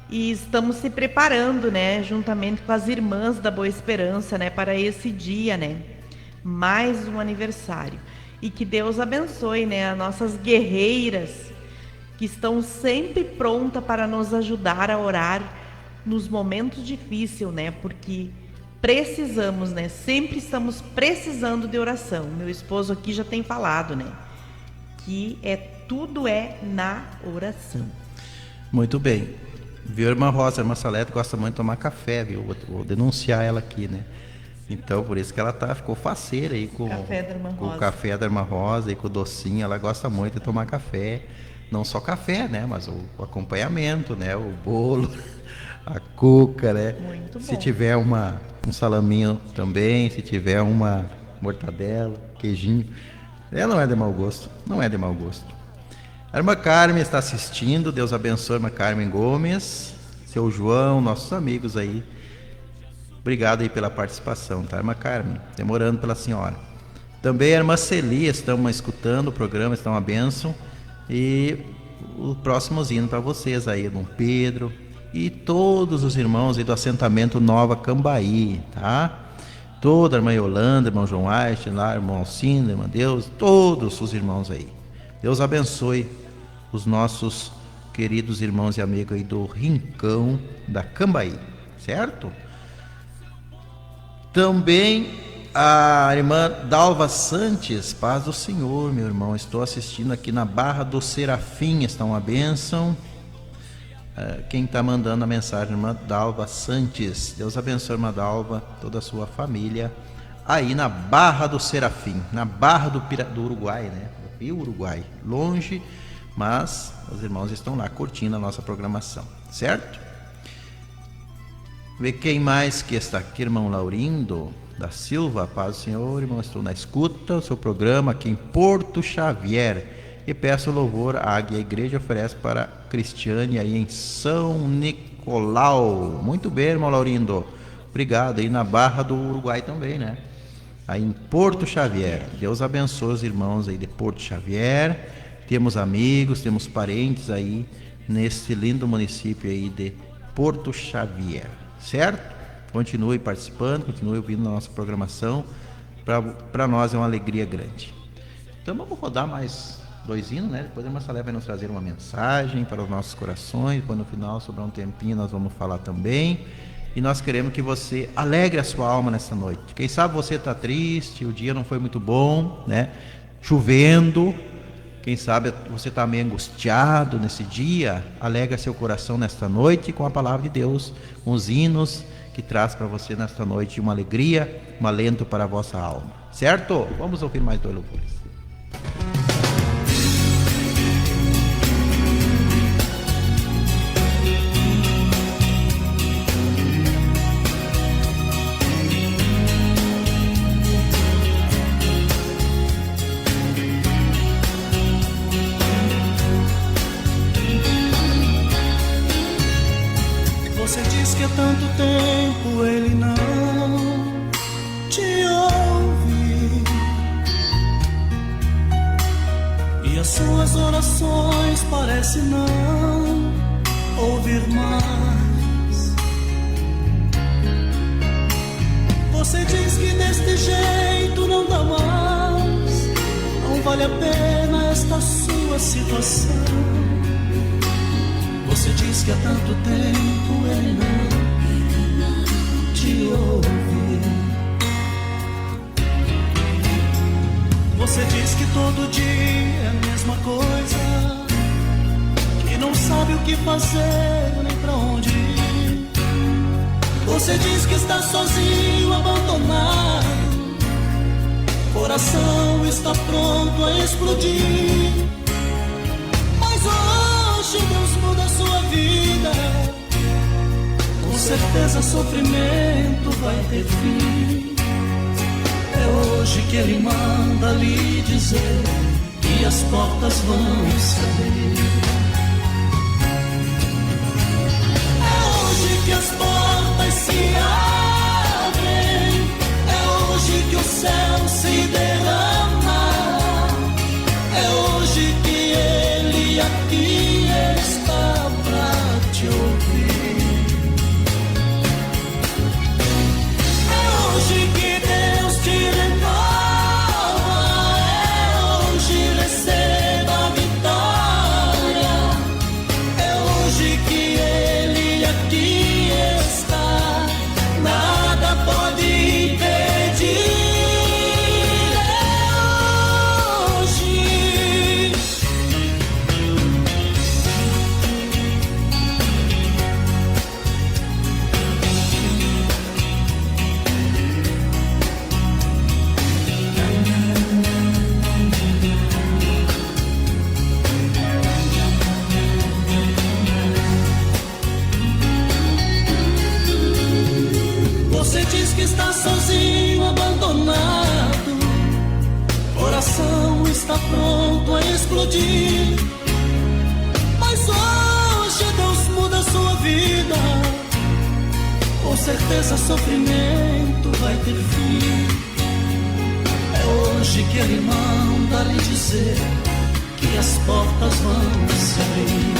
E estamos se preparando, né? Juntamente com as irmãs da Boa Esperança, né? Para esse dia, né? Mais um aniversário. E que Deus abençoe, né, as nossas guerreiras que estão sempre prontas para nos ajudar a orar nos momentos difíceis, né? Porque precisamos, né? Sempre estamos precisando de oração. Meu esposo aqui já tem falado, né? Que tudo é na oração. Muito bem. Viu, irmã Rosa? A irmã Salete gosta muito de tomar café, viu? Vou denunciar ela aqui, né? Então, por isso que ela ficou faceira aí com o café da irmã Rosa e com o docinho. Ela gosta muito de tomar café. Não só café, né? Mas o acompanhamento, né? O bolo, a cuca, né? Muito bom. Se tiver um salaminho também, se tiver uma mortadela, queijinho. Ela não é de mau gosto. Não é de mau gosto. A irmã Carmen está assistindo. Deus abençoe a irmã Carmen Gomes. Seu João, nossos amigos aí. Obrigado aí pela participação, tá, irmã Carmen? Demorando pela senhora. Também a irmã Celia, estamos escutando o programa, está uma bênção. E o próximo hino para vocês aí, irmão Pedro e todos os irmãos aí do assentamento Nova Cambaí, tá? Toda a irmã Yolanda, irmão João Aich, lá, irmão Alcindo, irmã Deus, todos os irmãos aí. Deus abençoe os nossos queridos irmãos e amigos aí do Rincão da Cambaí, certo? Também a irmã Dalva Santos, paz do Senhor, meu irmão. Estou assistindo aqui na Barra do Serafim, está uma bênção. Quem está mandando a mensagem, irmã Dalva Santos. Deus abençoe, irmã Dalva, toda a sua família. Aí na Barra do Serafim, na Barra do Uruguai, né? Do Rio Uruguai. Longe, mas os irmãos estão lá curtindo a nossa programação, certo? Vê quem mais que está aqui, irmão Laurindo da Silva, paz do Senhor, irmão, estou na escuta, o seu programa aqui em Porto Xavier, e peço louvor à igreja oferece para Cristiane aí em São Nicolau. Muito bem, irmão Laurindo, obrigado, aí na Barra do Uruguai também, né? Aí em Porto Xavier, Deus abençoe os irmãos aí de Porto Xavier, temos amigos, temos parentes aí nesse lindo município aí de Porto Xavier. Certo? Continue participando, continue ouvindo a nossa programação. Para nós é uma alegria grande. Então vamos rodar mais 2 hinos, né? Depois a irmã Salé vai nos trazer uma mensagem para os nossos corações. Depois no final, sobrar um tempinho, nós vamos falar também. E nós queremos que você alegre a sua alma nessa noite. Quem sabe você está triste, o dia não foi muito bom, né? Chovendo. Quem sabe você está meio angustiado nesse dia, alega seu coração nesta noite com a palavra de Deus, com os hinos que traz para você nesta noite uma alegria, um alento para a vossa alma. Certo? Vamos ouvir mais 2 louvores. tempo ele não te ouve, e as suas orações parecem não ouvir mais. Você diz que deste jeito não dá mais, não vale a pena esta sua situação. Você diz que há tanto tempo ele não te ouve. Você diz que todo dia é a mesma coisa, que não sabe o que fazer nem pra onde ir. Você diz que está sozinho, abandonado, coração está pronto a explodir. Mas hoje Deus muda a sua vida, com certeza sofrimento vai ter fim. É hoje que Ele manda lhe dizer que as portas vão se abrir. É hoje que as portas se abrem, é hoje que o céu se derrama, é hoje que Ele aqui está pra te ouvir. É hoje que Deus te renova, é hoje receba a vitória, é hoje que Ele aqui está, nada pode impedir. Você diz que está sozinho, abandonado, coração está pronto a explodir. Mas hoje Deus muda a sua vida, com certeza sofrimento vai ter fim. É hoje que Ele manda lhe dizer que as portas vão se abrir.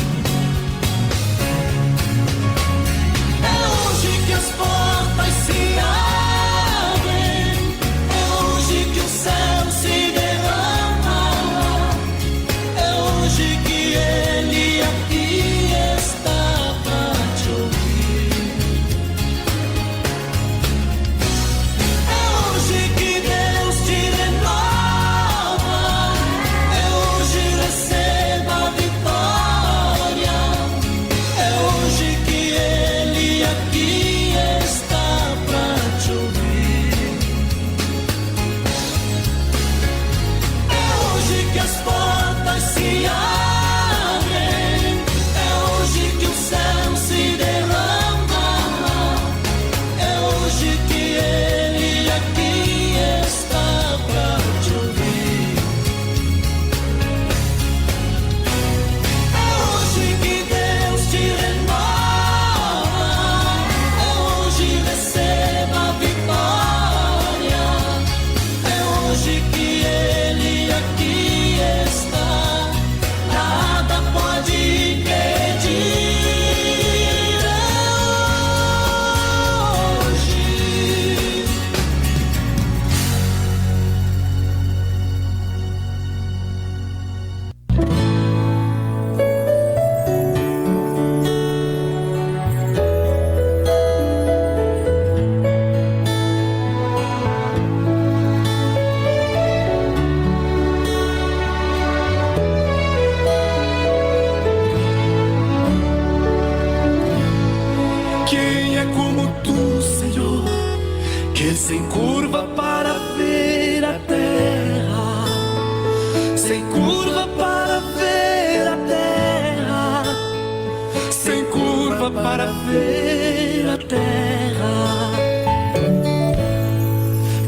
É hoje que as portas se abrem, é hoje que o céu se derrama, é hoje que Ele aqui está pra te ouvir. É hoje que Deus te renova, é hoje receba a vitória, é hoje que Ele aqui está pra te ouvir. É hoje que as portas se abrem, é hoje que o céu se derrama, é hoje que Ele aqui está pra te ouvir. É hoje que Deus te renova, é hoje receba a vitória, é hoje que Ele aqui está, nada pode impedir. É hoje. Quem é como tu, Senhor, que sem curva para ver a terra, sem curva para ver a terra, sem curva para ver a terra.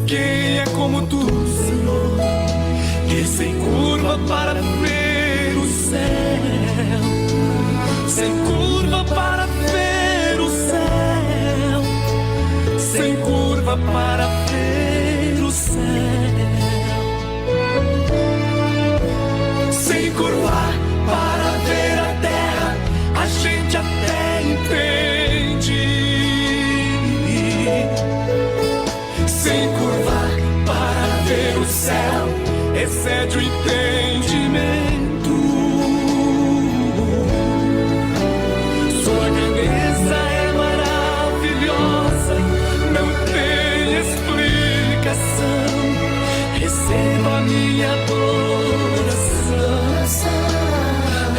Quem é como tu, Senhor, que sem curva para ver o céu, sem curva para ver o céu, leva para ver o céu. Sem curvar para ver a terra, a gente até entende. Sem curvar para ver o céu, excede o entendimento. Sua grandeza é maravilhosa, não tem explicação. Receba a minha adoração,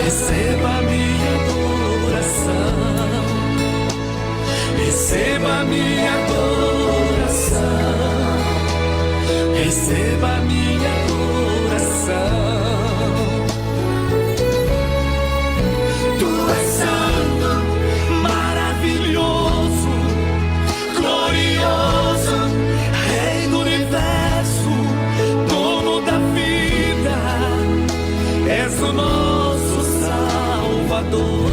receba a minha adoração, receba a minha adoração, receba a minha adoração. Tu és santo, maravilhoso, glorioso, Rei do universo, dono da vida, és o nosso Salvador.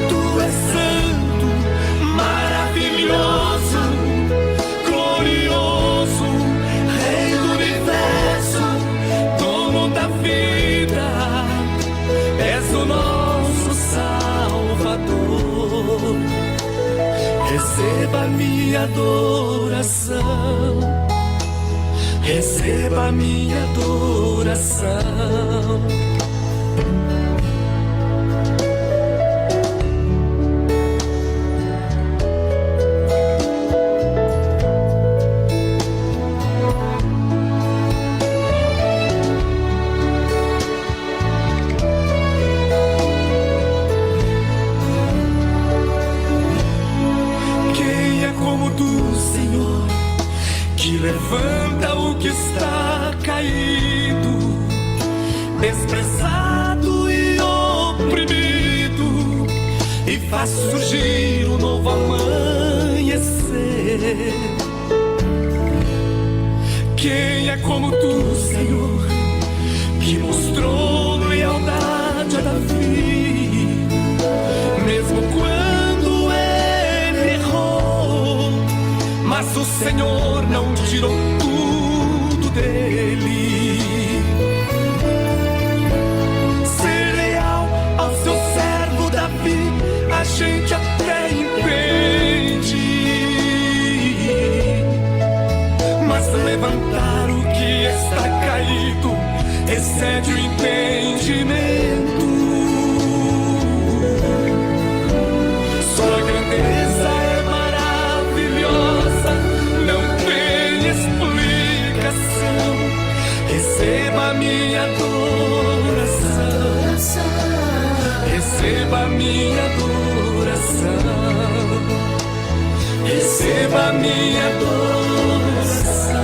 Tu és santo, maravilhoso, glorioso, Rei do universo, dono da vida, és o nosso Salvador. Receba a minha adoração, receba a minha adoração. Quem é como tu, Senhor, que levanta o que está caído, desprezado e oprimido, e faz surgir um novo amanhecer. Quem é como tu, Senhor, que mostrou lealdade a Davi, mesmo quando ele errou, mas o Senhor não tirou tudo dele. Ser leal ao seu servo Davi, a gente até entende, mas levantar o que está caído excede o entendimento. Sua grandeza é maravilhosa, não tem explicação. Receba a minha adoração, receba a minha adoração, receba a minha adoração,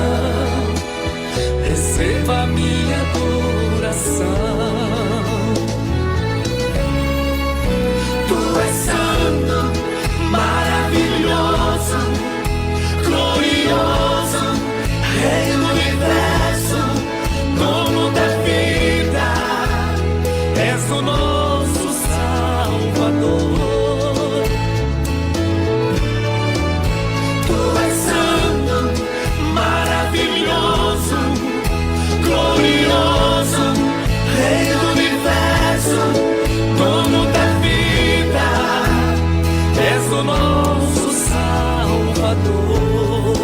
receba a minha adoração. Tu és santo, maravilhoso, glorioso, Rei do universo, dono da vida, és o nosso Salvador. Tu és santo, maravilhoso, glorioso, Rei do universo, dono da vida, és o nosso Salvador.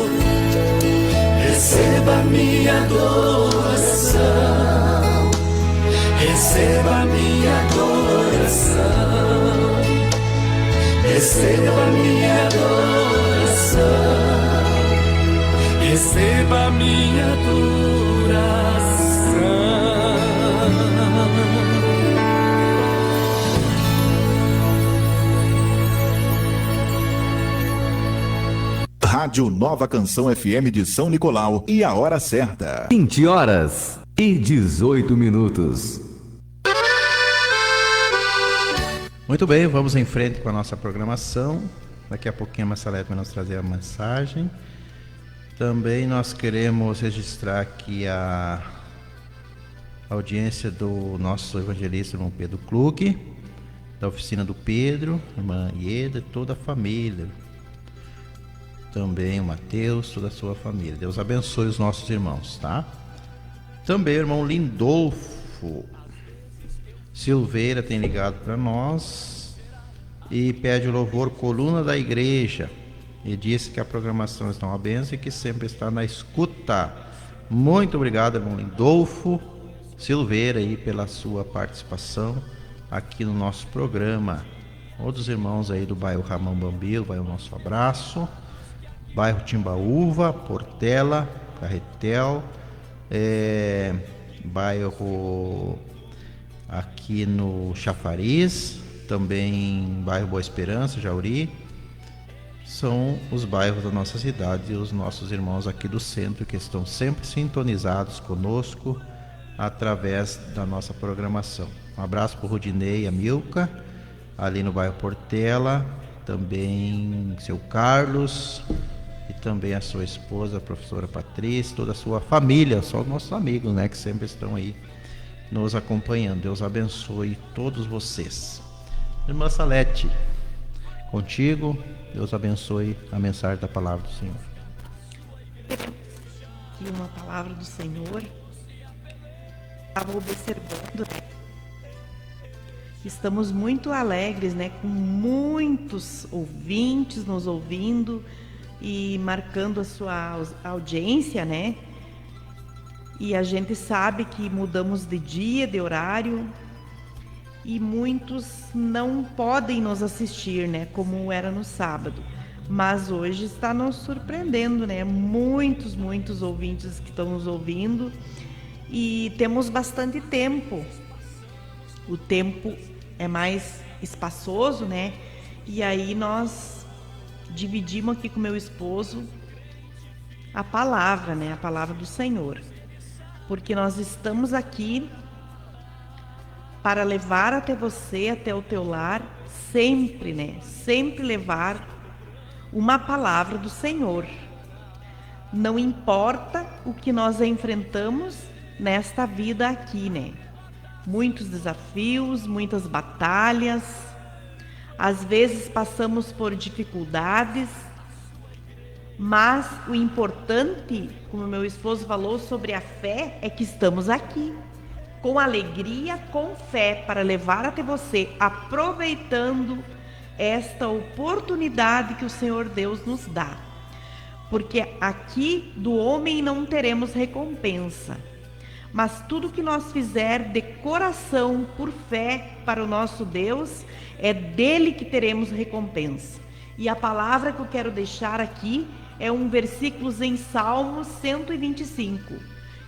Receba a minha adoração, receba a minha adoração, receba a minha adoração, receba a minha adoração. Rádio Nova Canção FM de São Nicolau e a hora certa. 20h18. Muito bem, vamos em frente com a nossa programação. Daqui a pouquinho a Marcelete vai nos trazer a mensagem. Também nós queremos registrar aqui a audiência do nosso evangelista, irmão Pedro Klug, da oficina do Pedro, irmã Ieda, toda a família. Também o Mateus, toda a sua família. Deus abençoe os nossos irmãos, tá? Também o irmão Lindolfo Silveira tem ligado para nós e pede o louvor Coluna da Igreja. E disse que a programação está uma bênção e que sempre está na escuta. Muito obrigado, irmão Lindolfo Silveira, aí, pela sua participação aqui no nosso programa. Outros irmãos aí do bairro Ramão Bambilo, vai o nosso abraço. Bairro Timbaúva, Portela, Carretel, bairro aqui no Chafariz, também bairro Boa Esperança, Jauri. São os bairros da nossa cidade e os nossos irmãos aqui do centro que estão sempre sintonizados conosco através da nossa programação. Um abraço para o Rudinei e a Milka, ali no bairro Portela, também seu Carlos e também a sua esposa, a professora Patrícia, toda a sua família, só os nossos amigos, né, que sempre estão aí nos acompanhando. Deus abençoe todos vocês. Irmã Salete, contigo, Deus abençoe a mensagem da palavra do Senhor. Aqui uma palavra do Senhor. Estava observando, né? Estamos muito alegres, né? Com muitos ouvintes nos ouvindo e marcando a sua audiência, né? E a gente sabe que mudamos de dia, de horário, e muitos não podem nos assistir, né? Como era no sábado. Mas hoje está nos surpreendendo, né? Muitos ouvintes que estão nos ouvindo, e temos bastante tempo. O tempo é mais espaçoso, né? E aí nós dividimos aqui com meu esposo a palavra, né? A palavra do Senhor. Porque nós estamos aqui para levar até você, até o teu lar, sempre, né? Sempre levar uma palavra do Senhor. Não importa o que nós enfrentamos nesta vida aqui, né? Muitos desafios, muitas batalhas, às vezes passamos por dificuldades, mas o importante, como meu esposo falou sobre a fé, é que estamos aqui, com alegria, com fé, para levar até você, aproveitando esta oportunidade que o Senhor Deus nos dá. Porque aqui do homem não teremos recompensa, mas tudo que nós fizer de coração, por fé para o nosso Deus, é dele que teremos recompensa. E a palavra que eu quero deixar aqui é um versículo em Salmos 125,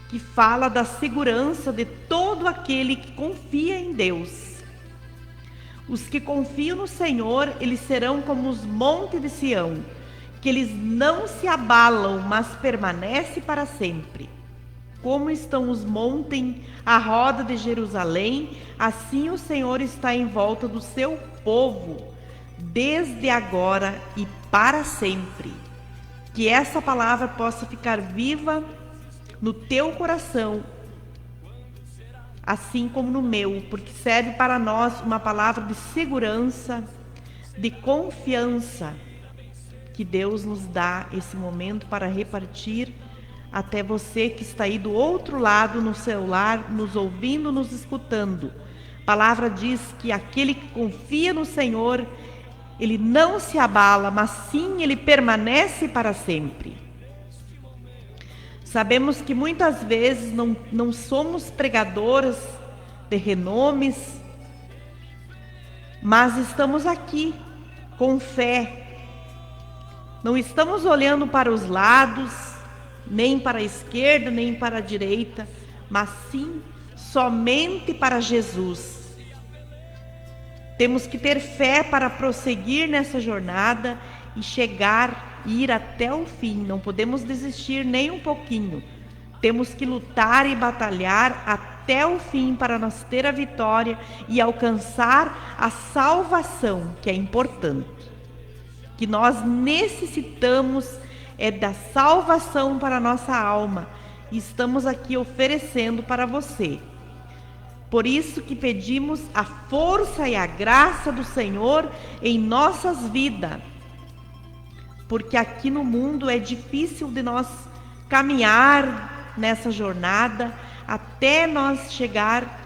que fala da segurança de todo aquele que confia em Deus. Os que confiam no Senhor, eles serão como os montes de Sião, que eles não se abalam, mas permanecem para sempre. Como estão os montes à roda de Jerusalém, assim o Senhor está em volta do seu povo, desde agora e para sempre. Que essa palavra possa ficar viva no teu coração, assim como no meu, porque serve para nós uma palavra de segurança, de confiança, que Deus nos dá esse momento para repartir até você que está aí do outro lado no celular, nos ouvindo, nos escutando. A palavra diz que aquele que confia no Senhor, ele não se abala, mas sim ele permanece para sempre. Sabemos que muitas vezes não somos pregadoras de renomes, mas estamos aqui com fé. Não estamos olhando para os lados, nem para a esquerda, nem para a direita, mas sim somente para Jesus. Temos que ter fé para prosseguir nessa jornada e chegar e ir até o fim. Não podemos desistir nem um pouquinho. Temos que lutar e batalhar até o fim para nós ter a vitória e alcançar a salvação, que é importante. Que nós necessitamos é da salvação para a nossa alma. E estamos aqui oferecendo para você. Por isso que pedimos a força e a graça do Senhor em nossas vidas. Porque aqui no mundo é difícil de nós caminhar nessa jornada até nós chegar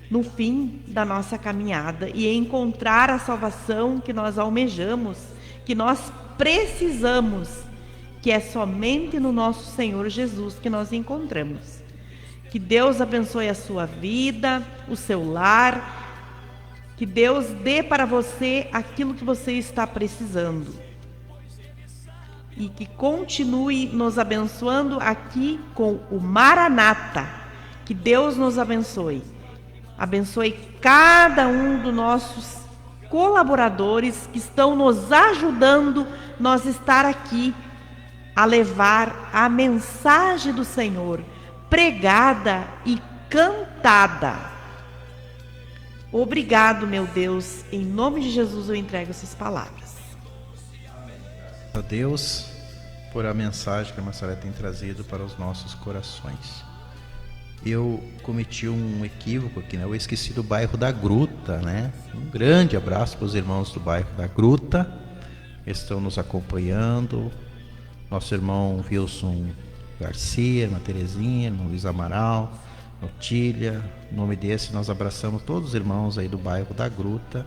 no fim da nossa caminhada e encontrar a salvação que nós almejamos, que nós precisamos, que é somente no nosso Senhor Jesus que nós encontramos. Que Deus abençoe a sua vida, o seu lar, que Deus dê para você aquilo que você está precisando. E que continue nos abençoando aqui com o Maranata. Que Deus nos abençoe. Abençoe cada um dos nossos colaboradores que estão nos ajudando nós estar aqui a levar a mensagem do Senhor pregada e cantada. Obrigado, meu Deus. Em nome de Jesus eu entrego essas palavras. A Deus por a mensagem que a Marcela tem trazido para os nossos corações. Eu cometi um equívoco aqui, né? Eu esqueci do bairro da Gruta, né? Um grande abraço para os irmãos do bairro da Gruta que estão nos acompanhando. Nosso irmão Wilson Garcia, irmã Terezinha, irmão Luiz Amaral, Notília. Em nome desse nós abraçamos todos os irmãos aí do bairro da Gruta,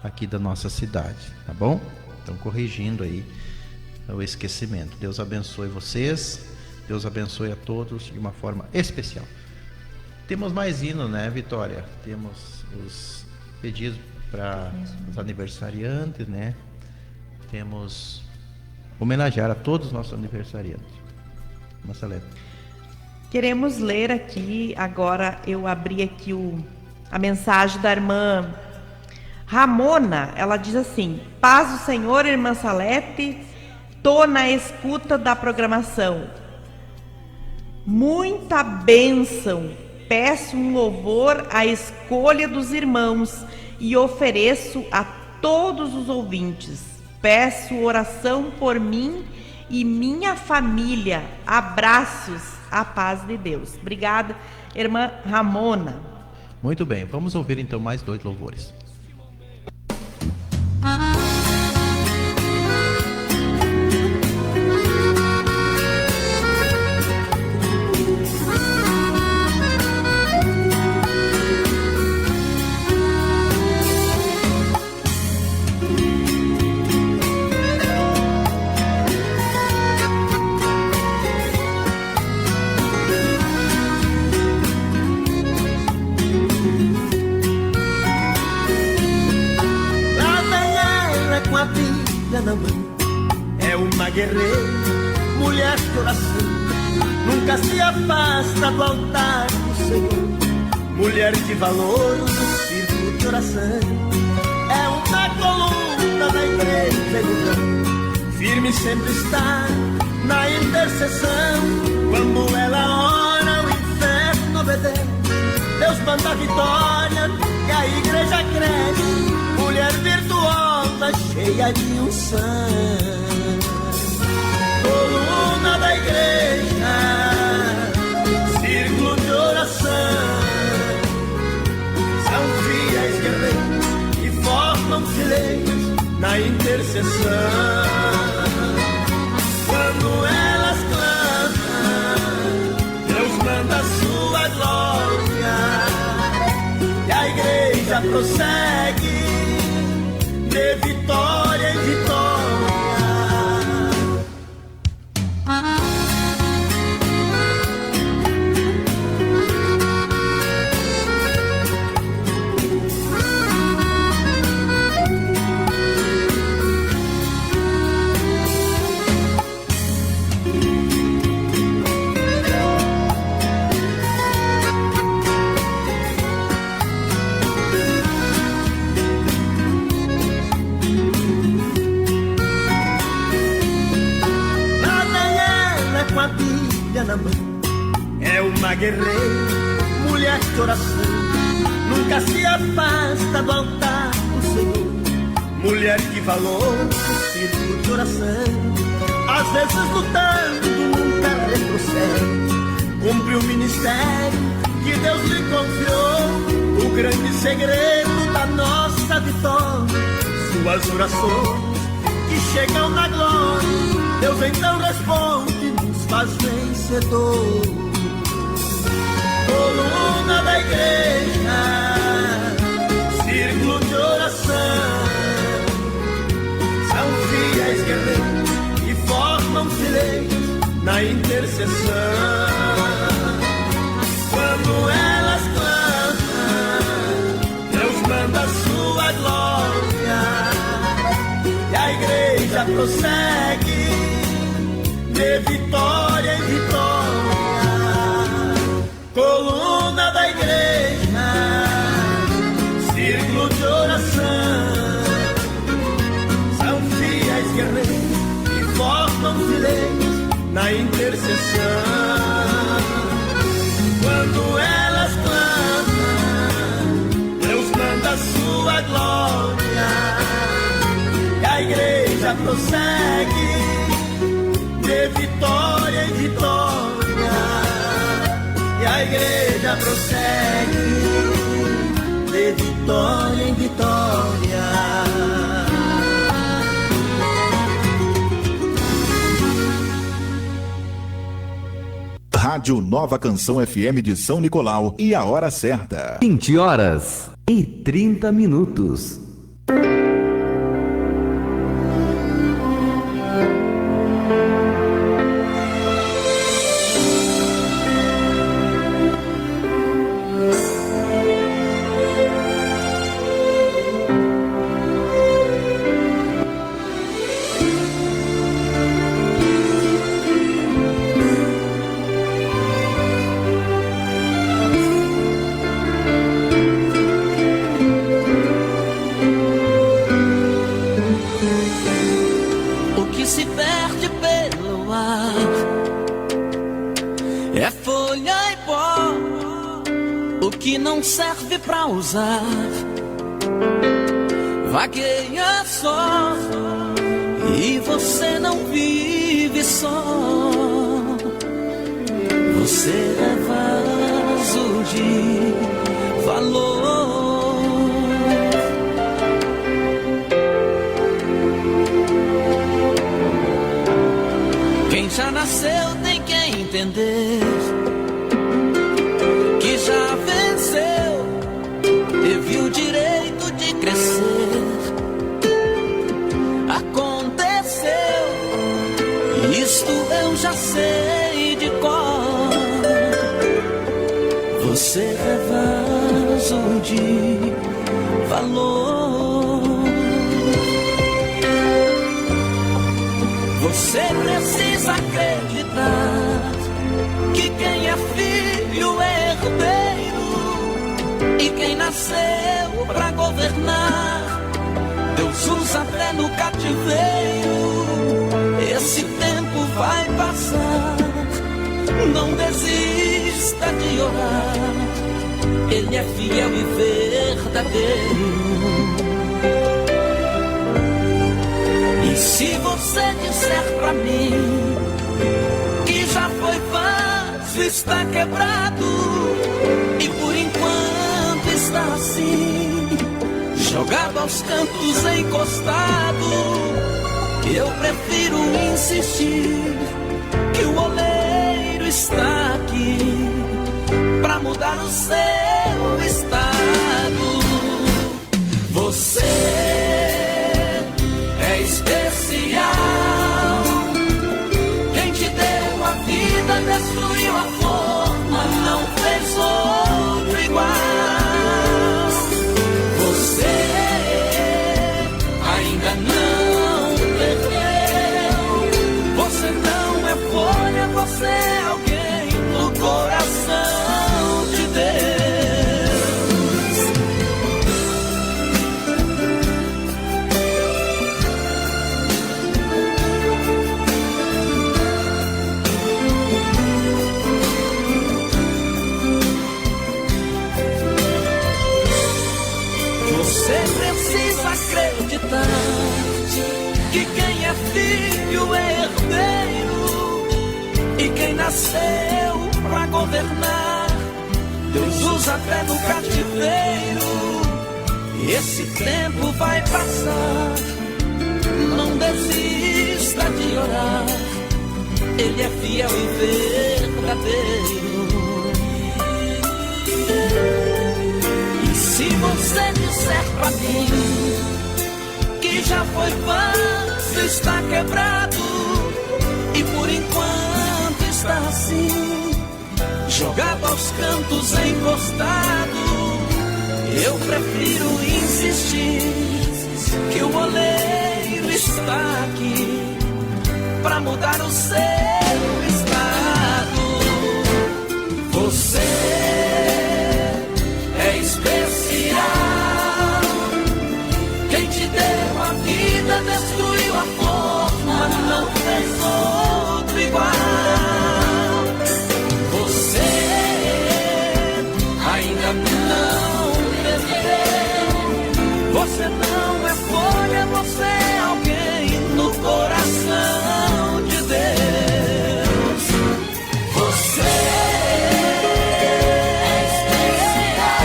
aqui da nossa cidade, tá bom? Então corrigindo aí o esquecimento. Deus abençoe vocês, Deus abençoe a todos de uma forma especial. Temos mais hinos, né, Vitória? Temos os pedidos para os aniversariantes, né? Temos homenagear a todos os nossos aniversariantes. Marceleta. Queremos ler aqui, agora eu abri aqui a mensagem da irmã Ramona. Ela diz assim: paz do Senhor, irmã Salete, tô na escuta da programação. Muita bênção. Peço um louvor à escolha dos irmãos e ofereço a todos os ouvintes. Peço oração por mim e minha família. Abraços, a paz de Deus. Obrigada, irmã Ramona. Muito bem, vamos ouvir então mais 2 louvores. Na mão, é uma guerreira, mulher de coração, nunca se afasta do altar do Senhor, mulher de valor no círculo de oração, é uma coluna da igreja ilusão, firme sempre está na intercessão, quando ela ora o inferno obedece, Deus manda a vitória e a igreja cresce, mulher virtuosa, cheia de unção, coluna da igreja, círculo de oração, são fiéis guerreiros que formam fileiras na intercessão. Quando elas clamam, Deus manda a sua glória e a igreja prossegue de vitória em vitória. Na mão, é uma guerreira, mulher de oração, nunca se afasta do altar do Senhor, mulher de valor no círculo de oração, às vezes lutando, nunca retrocede, cumpre o ministério que Deus lhe confiou, o grande segredo da nossa vitória. Suas orações que chegam na glória, Deus então responde, nos faz vencedor. Coluna da igreja, círculo de oração, são fiéis guerreiros e formam fileiros na intercessão. Quando elas clamam, Deus manda sua glória, e a igreja prossegue de vitória em vitória. Coluna da igreja, círculo de oração, são fiéis guerreiros e formam fileiros na intercessão. Quando elas clamam, Deus manda sua glória, e a igreja prossegue de vitória em vitória. E a igreja prossegue de vitória em vitória. Rádio Nova Canção FM de São Nicolau e a hora certa. 20h30. Serve pra usar, vagueia só, e você não vive só. Você é vaso de valor. Quem já nasceu tem que entender que já venceu, teve o direito de crescer. Aconteceu, isto eu já sei de cor. Você é vaso de valor. Você precisa acreditar que quem é filho é herdeiro, e quem nasceu pra governar, Deus usa até no cativeiro. Esse tempo vai passar, não desista de orar, Ele é fiel e verdadeiro. E se você disser pra mim que já foi fácil, está quebrado, e por enquanto está assim, jogado aos cantos, encostado, eu prefiro insistir que o oleiro está aqui pra mudar o seu estado. Você é especial, quem te deu a vida destruiu a forma, não fez outro igual. Você ainda não perdeu, você não é folha, você é alguém no coração de Deus. Você precisa acreditar que quem é filho é herdeiro, e quem nasceu pra governar, Deus usa até no cativeiro. Esse tempo vai passar. Não desista de orar. Ele é fiel e verdadeiro. E se você disser pra mim que já foi fácil, está quebrado, e por enquanto está assim, jogado aos cantos, encostado, eu prefiro insistir que o oleiro está aqui pra mudar o seu estado. Você é especial. Quem te deu a vida destruiu a forma, não fez outro igual. Você ainda não perdeu. Você não é folha, você é alguém no coração de Deus. Você é especial.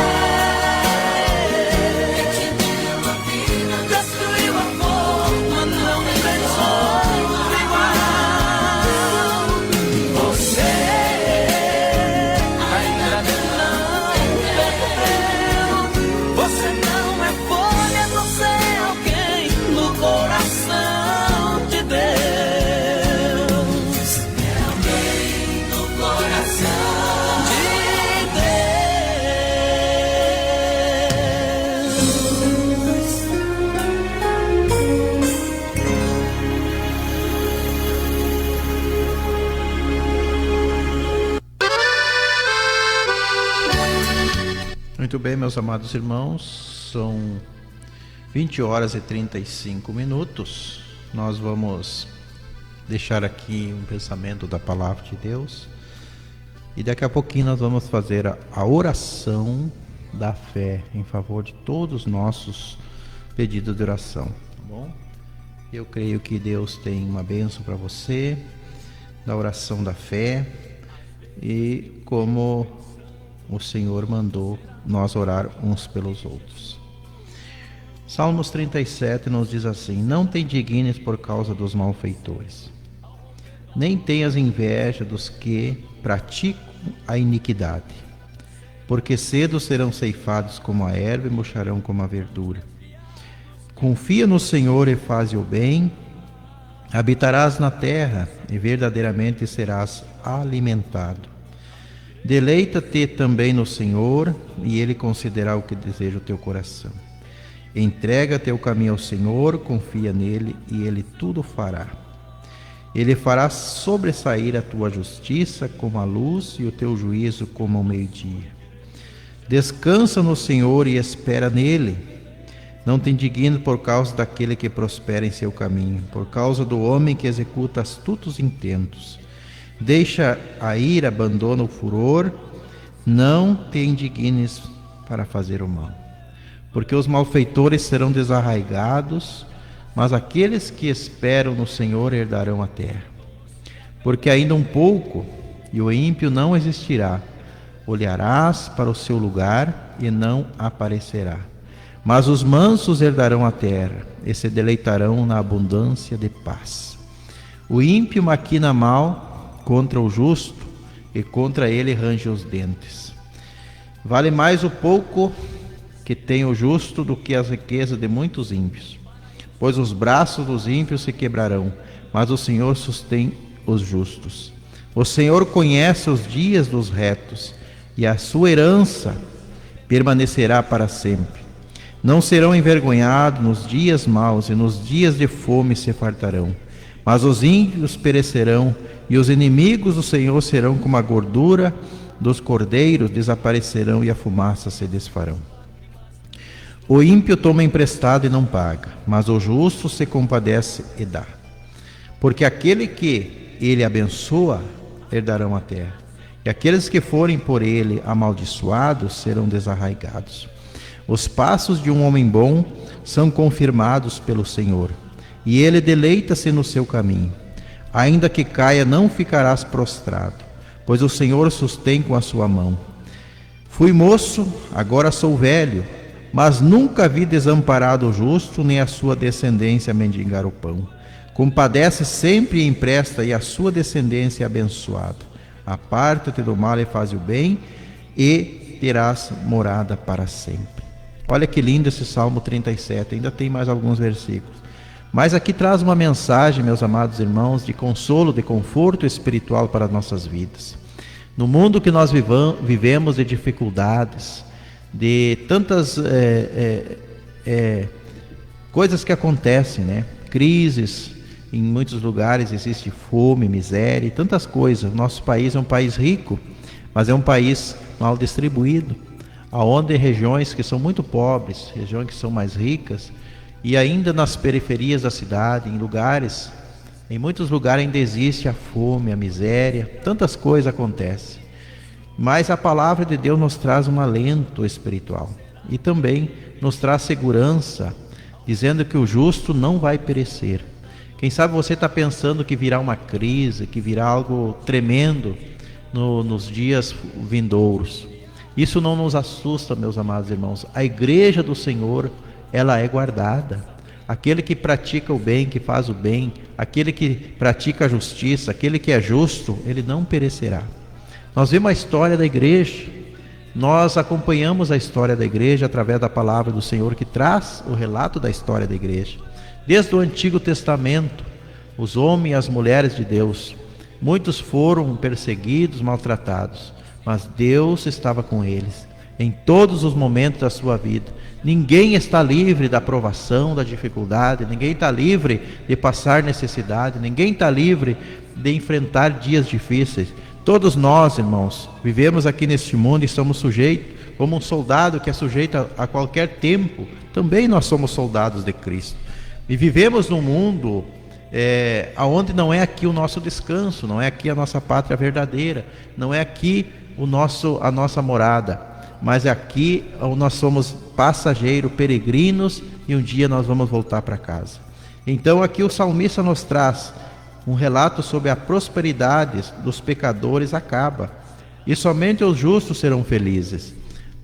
Quem te deu a vida destruiu a forma, não fez outro igual. Você ainda não perdeu. Você não é folha, você é alguém no coração de Deus. É alguém no coração de Deus. Muito bem, meus amados irmãos, são 20 horas e 35 minutos. Nós vamos deixar aqui um pensamento da palavra de Deus e daqui a pouquinho nós vamos fazer a oração da fé em favor de todos os nossos pedidos de oração, tá bom? Eu creio que Deus tem uma bênção para você da oração da fé e como o Senhor mandou nós orar uns pelos outros. Salmos 37 nos diz assim: não te indignes por causa dos malfeitores, nem tenhas inveja dos que praticam a iniquidade, porque cedo serão ceifados como a erva e murcharão como a verdura. Confia no Senhor e faze o bem, habitarás na terra e verdadeiramente serás alimentado. Deleita-te também no Senhor, e Ele concederá o que deseja o teu coração. Entrega teu caminho ao Senhor, confia nele, e Ele tudo fará. Ele fará sobressair a tua justiça como a luz, e o teu juízo como o meio-dia. Descansa no Senhor e espera nele. Não te indignes por causa daquele que prospera em seu caminho, por causa do homem que executa astutos intentos. Deixa a ira, abandona o furor, não te indignes para fazer o mal. Porque os malfeitores serão desarraigados, mas aqueles que esperam no Senhor herdarão a terra. Porque ainda um pouco, e o ímpio não existirá, olharás para o seu lugar e não aparecerá. Mas os mansos herdarão a terra e se deleitarão na abundância de paz. O ímpio maquina mal contra o justo, e contra ele range os dentes. Vale mais o pouco que tem o justo do que as riquezas de muitos ímpios. Pois os braços dos ímpios se quebrarão, mas o Senhor sustém os justos. O Senhor conhece os dias dos retos, e a sua herança permanecerá para sempre. Não serão envergonhados nos dias maus, e nos dias de fome se fartarão. Mas os ímpios perecerão, e os inimigos do Senhor serão como a gordura dos cordeiros, desaparecerão e a fumaça se desfarão. O ímpio toma emprestado e não paga, mas o justo se compadece e dá. Porque aquele que ele abençoa, herdarão a terra, e aqueles que forem por ele amaldiçoados serão desarraigados. Os passos de um homem bom são confirmados pelo Senhor, e ele deleita-se no seu caminho. Ainda que caia, não ficarás prostrado, pois o Senhor sustém com a sua mão. Fui moço, agora sou velho, mas nunca vi desamparado o justo, nem a sua descendência mendigar o pão. Compadece sempre e empresta, e a sua descendência é abençoada. Aparta-te do mal e faz o bem, e terás morada para sempre. Olha que lindo esse Salmo 37, ainda tem mais alguns versículos. Mas aqui traz uma mensagem, meus amados irmãos, de consolo, de conforto espiritual para nossas vidas. No mundo que nós vivemos de dificuldades, de tantas coisas que acontecem, né? Crises, em muitos lugares existe fome, miséria e tantas coisas. Nosso país é um país rico, mas é um país mal distribuído, aonde regiões que são muito pobres, regiões que são mais ricas, e ainda nas periferias da cidade, em muitos lugares ainda existe a fome, a miséria, tantas coisas acontecem. Mas a palavra de Deus nos traz um alento espiritual e também nos traz segurança, dizendo que o justo não vai perecer. Quem sabe você está pensando que virá uma crise, que virá algo tremendo nos dias vindouros. Isso não nos assusta, meus amados irmãos. A igreja do Senhor, ela é guardada. Aquele que pratica o bem, que faz o bem, aquele que pratica a justiça, aquele que é justo, ele não perecerá. Nós vemos a história da igreja, nós acompanhamos a história da igreja através da palavra do Senhor, que traz o relato da história da igreja. Desde o Antigo Testamento, os homens e as mulheres de Deus, muitos foram perseguidos, maltratados, mas Deus estava com eles em todos os momentos da sua vida. Ninguém está livre da provação, da dificuldade, ninguém está livre de passar necessidade, ninguém está livre de enfrentar dias difíceis. Todos nós, irmãos, vivemos aqui neste mundo e somos sujeitos, como um soldado que é sujeito a qualquer tempo, também nós somos soldados de Cristo. E vivemos num mundo onde não é aqui o nosso descanso, não é aqui a nossa pátria verdadeira, não é aqui a nossa morada, mas é aqui onde nós somos passageiros, peregrinos, e um dia nós vamos voltar para casa. Então aqui o salmista nos traz um relato sobre a prosperidade dos pecadores acaba, e somente os justos serão felizes.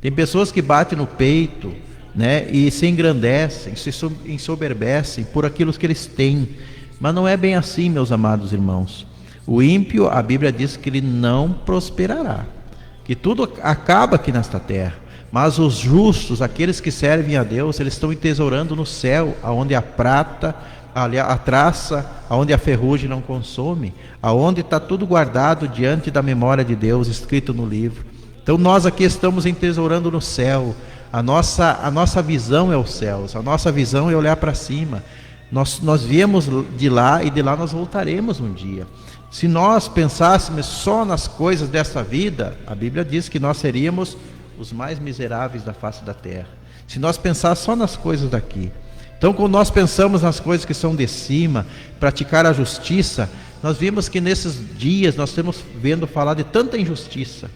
Tem pessoas que batem no peito, né, e se engrandecem, se ensoberbecem por aquilo que eles têm, mas não é bem assim, meus amados irmãos. O ímpio, a Bíblia diz que ele não prosperará, que tudo acaba aqui nesta terra, mas os justos, aqueles que servem a Deus, eles estão entesourando no céu, aonde a prata, a traça, aonde a ferrugem não consome, aonde está tudo guardado diante da memória de Deus, escrito no livro. Então nós aqui estamos entesourando no céu. A nossa visão é os céus, a nossa visão é olhar para cima. Nós viemos de lá e de lá nós voltaremos um dia. Se nós pensássemos só nas coisas dessa vida, a Bíblia diz que nós seríamos os mais miseráveis da face da terra. Se nós pensássemos só nas coisas daqui. Então, quando nós pensamos nas coisas que são de cima, praticar a justiça, nós vimos que nesses dias nós estamos vendo falar de tanta injustiça,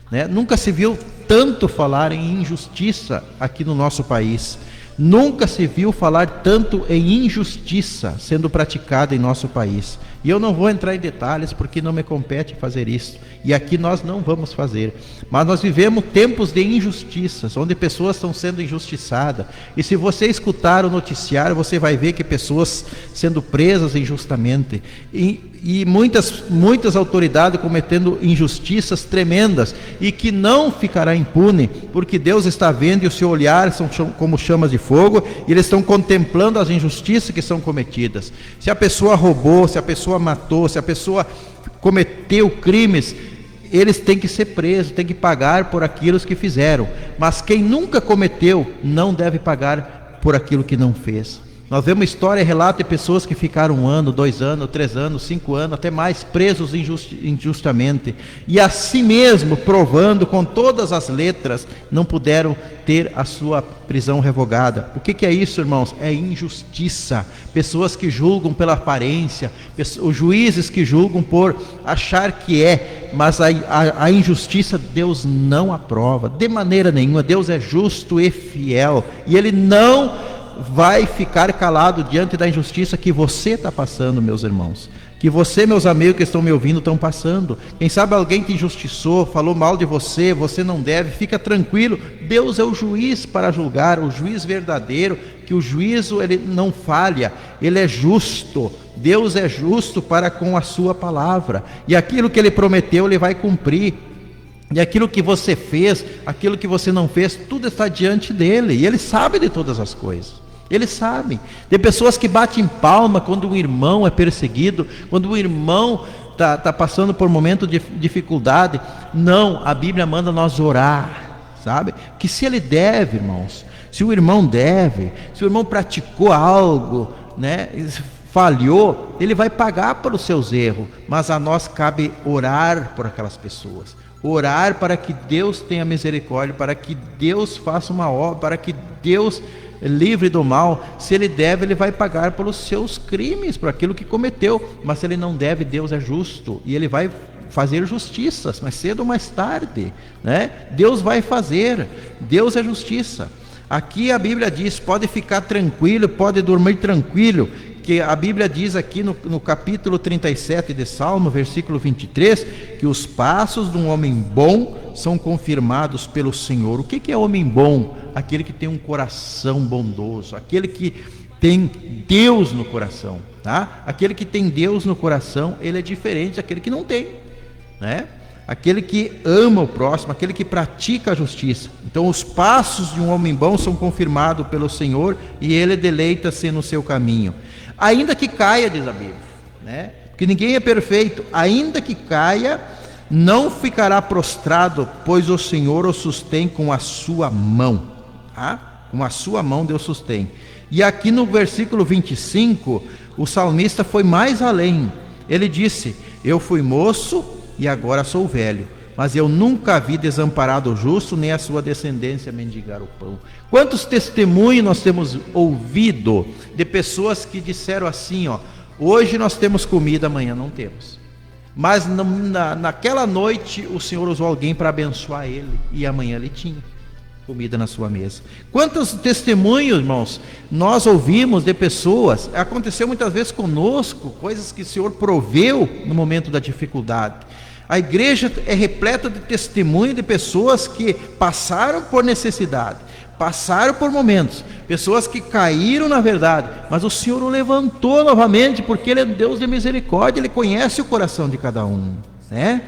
né? Nunca se viu tanto falar em injustiça aqui no nosso país. Nunca se viu falar tanto em injustiça sendo praticada em nosso país. E eu não vou entrar em detalhes porque não me compete fazer isso. E aqui nós não vamos fazer. Mas nós vivemos tempos de injustiças, onde pessoas estão sendo injustiçadas. E se você escutar o noticiário, você vai ver que pessoas sendo presas injustamente. E muitas autoridades cometendo injustiças tremendas. E que não ficará impune, porque Deus está vendo e o seu olhar são como chamas de fogo. E eles estão contemplando as injustiças que são cometidas. Se a pessoa roubou, se a pessoa matou, se a pessoa cometeu crimes, eles têm que ser presos, têm que pagar por aquilo que fizeram. Mas quem nunca cometeu não deve pagar por aquilo que não fez. Nós vemos história e relato de pessoas que ficaram 1 ano, 2 anos, 3 anos, 5 anos, até mais, presos injustamente. E assim mesmo, provando com todas as letras, não puderam ter a sua prisão revogada. O que é isso, irmãos? É injustiça. Pessoas que julgam pela aparência, os juízes que julgam por achar que mas a injustiça Deus não aprova, de maneira nenhuma. Deus é justo e fiel, e Ele não vai ficar calado diante da injustiça que você está passando, meus irmãos. que você, meus amigos que estão me ouvindo, estão passando. Quem sabe alguém te injustiçou, falou mal de você, você não deve, fica tranquilo. Deus é o juiz para julgar, o juiz verdadeiro, que o juízo ele não falha, ele é justo. Deus é justo para com a sua palavra, e aquilo que ele prometeu, ele vai cumprir. E aquilo que você fez, aquilo que você não fez, tudo está diante dele, e ele sabe de todas as coisas. Ele sabe. Tem pessoas que batem palma quando um irmão é perseguido, quando um irmão está passando por um momento de dificuldade. Não, a Bíblia manda nós orar, sabe? Que se ele deve, irmãos, se o irmão deve, se o irmão praticou algo, né, falhou, ele vai pagar pelos seus erros, mas a nós cabe orar por aquelas pessoas. Orar para que Deus tenha misericórdia, para que Deus faça uma obra, para que Deus livre do mal. Se ele deve, ele vai pagar pelos seus crimes, por aquilo que cometeu. Mas se ele não deve, Deus é justo e ele vai fazer justiças, mais cedo ou mais tarde, né? Deus vai fazer, Deus é justiça. Aqui a Bíblia diz, pode ficar tranquilo, pode dormir tranquilo, que a Bíblia diz aqui no capítulo 37 de Salmo, versículo 23, que os passos de um homem bom são confirmados pelo Senhor. O que é homem bom? Aquele que tem um coração bondoso, aquele que tem Deus no coração, tá? Aquele que tem Deus no coração, ele é diferente daquele que não tem, né? Aquele que ama o próximo, aquele que pratica a justiça. Então os passos de um homem bom são confirmados pelo Senhor, e ele deleita-se no seu caminho. Ainda que caia, diz a Bíblia, né? Porque ninguém é perfeito. Ainda que caia, não ficará prostrado, pois o Senhor o sustém com a sua mão, tá? Com a sua mão Deus sustém. E aqui no versículo 25, o salmista foi mais além. Ele disse: eu fui moço e agora sou velho, mas eu nunca vi desamparado o justo, nem a sua descendência mendigar o pão. Quantos testemunhos nós temos ouvido de pessoas que disseram assim, ó: hoje nós temos comida, amanhã não temos. Mas naquela noite o Senhor usou alguém para abençoar ele, e amanhã ele tinha comida na sua mesa. Quantos testemunhos, irmãos, nós ouvimos de pessoas, aconteceu muitas vezes conosco, coisas que o Senhor proveu no momento da dificuldade. A igreja é repleta de testemunho de pessoas que passaram por necessidade, passaram por momentos, pessoas que caíram na verdade, mas o Senhor o levantou novamente, porque Ele é Deus de misericórdia. Ele conhece o coração de cada um, né?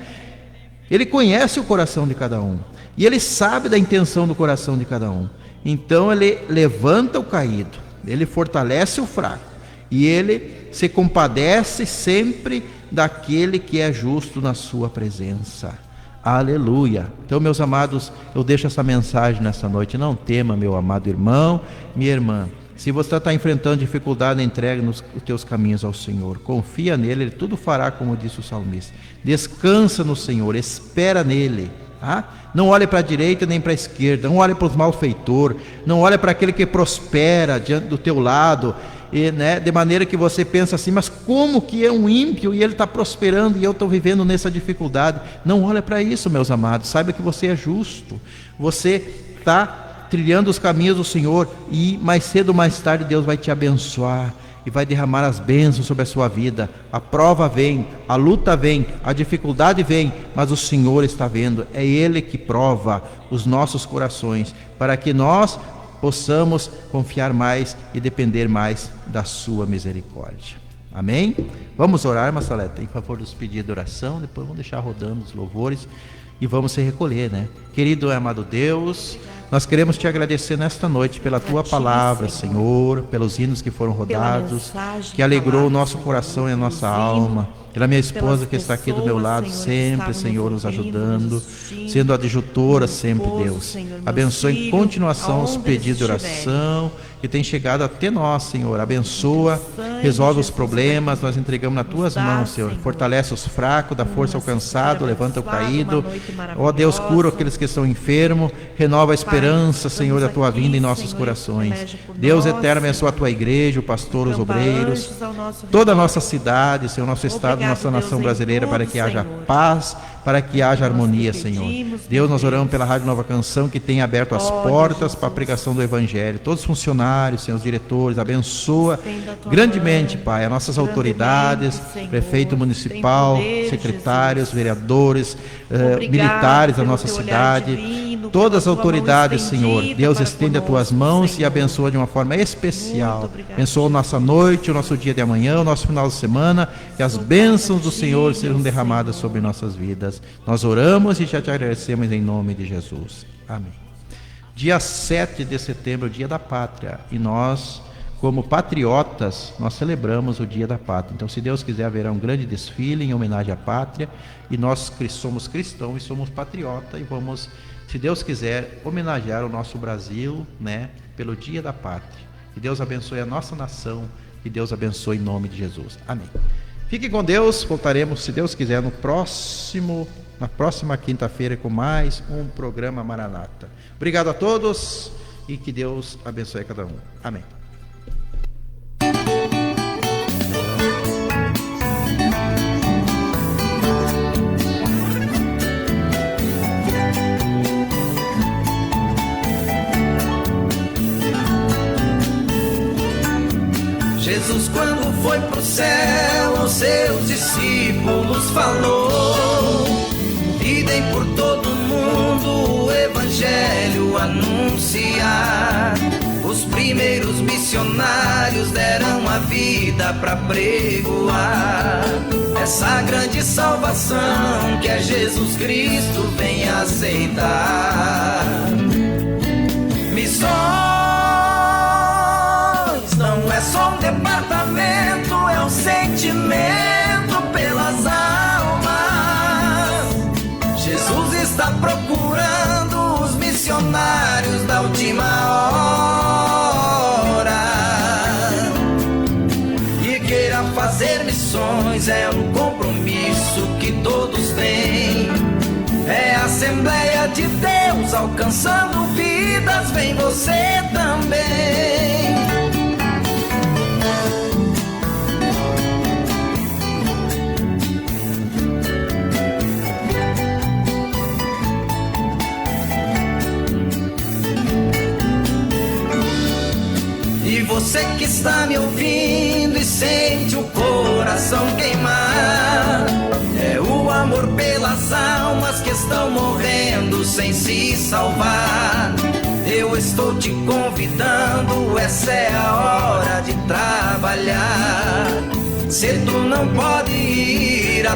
Ele conhece o coração de cada um, e Ele sabe da intenção do coração de cada um. Então Ele levanta o caído, Ele fortalece o fraco, e Ele se compadece sempre daquele que é justo na sua presença. Aleluia. Então, meus amados, eu deixo essa mensagem nessa noite. Não tema, meu amado irmão, minha irmã. Se você está enfrentando dificuldade, entregue os teus caminhos ao Senhor. Confia nele, Ele tudo fará, como disse o salmista. Descansa no Senhor, espera nele. Tá? Não olhe para a direita nem para a esquerda, não olhe para os malfeitores, não olhe para aquele que prospera diante do teu lado, e, né, de maneira que você pensa assim: mas como que é um ímpio e ele está prosperando e eu estou vivendo nessa dificuldade? Não olhe para isso, meus amados. Saiba que você é justo, você está trilhando os caminhos do Senhor, e mais cedo ou mais tarde Deus vai te abençoar e vai derramar as bênçãos sobre a sua vida. A prova vem, a luta vem, a dificuldade vem, mas o Senhor está vendo. É Ele que prova os nossos corações, para que nós possamos confiar mais e depender mais da sua misericórdia. Amém? Vamos orar, Massaleta, em favor dos pedidos de oração. Depois vamos deixar rodando os louvores e vamos se recolher, né? Querido e amado Deus, nós queremos te agradecer nesta noite pela tua palavra, Senhor, pelos hinos que foram rodados, que alegrou o nosso coração e a nossa alma, pela minha esposa que está aqui do meu lado sempre, Senhor, nos ajudando, sendo adjutora sempre, Deus. Abençoe em continuação os pedidos de oração que tem chegado até nós, Senhor. Abençoa, resolve os problemas, nós entregamos nas tuas mãos, Senhor. Fortalece os fracos, dá força ao cansado, levanta o caído. Ó Deus, cura aqueles que estão enfermos, renova a esperança, Senhor, da tua vinda em nossos corações. Deus eterno, abençoa a tua igreja, o pastor, os obreiros, toda a nossa cidade, Senhor, nosso estado, nossa nação brasileira, para que haja paz, para que haja harmonia, Senhor. Deus, nós oramos pela Rádio Nova Canção, que tem aberto as portas para a pregação do Evangelho. Todos os funcionários, Senhor, os diretores, abençoa grandemente grandemente, Pai, as nossas autoridades, Senhor, prefeito municipal, tem poder, secretários, Jesus. vereadores, Obrigado militares da pelo nossa teu olhar cidade, divino, todas as pela tua mão autoridades, Senhor. estendida Deus, para estende as tuas conosco, mãos e Senhor. abençoa de uma forma especial. Muito obrigada, Abençoa a nossa noite, o nosso dia de amanhã, o nosso final de semana, que as bênçãos do Senhor sejam derramadas sobre nossas vidas. Nós oramos e já te agradecemos em nome de Jesus. Amém. Dia 7 de setembro, dia da pátria, e nós, como patriotas, nós celebramos o dia da pátria. Então, se Deus quiser, haverá um grande desfile em homenagem à pátria, e nós somos cristãos e somos patriotas, e vamos, se Deus quiser, homenagear o nosso Brasil, né, pelo dia da pátria. Que Deus abençoe a nossa nação, que Deus abençoe em nome de Jesus. Amém. Fique com Deus, voltaremos, se Deus quiser, na próxima quinta-feira com mais um programa Maranata. Obrigado a todos e que Deus abençoe cada um. Amém. Jesus, quando foi pro céu, aos seus discípulos falou: idem por todo mundo o evangelho anunciar. Os primeiros missionários deram a vida para pregoar essa grande salvação que é Jesus Cristo vem aceitar. Missões não é só um departamento, é um sentimento pelas almas. Jesus está procurando os missionários da última hora. E queira fazer missões é um compromisso que todos têm. É a Assembleia de Deus alcançando vidas, vem você também. E você que está me ouvindo e sente o coração queimar, é o amor pelas almas que estão morrendo sem se salvar. Eu estou te convidando, essa é a hora de trabalhar. Cedo não pode ir a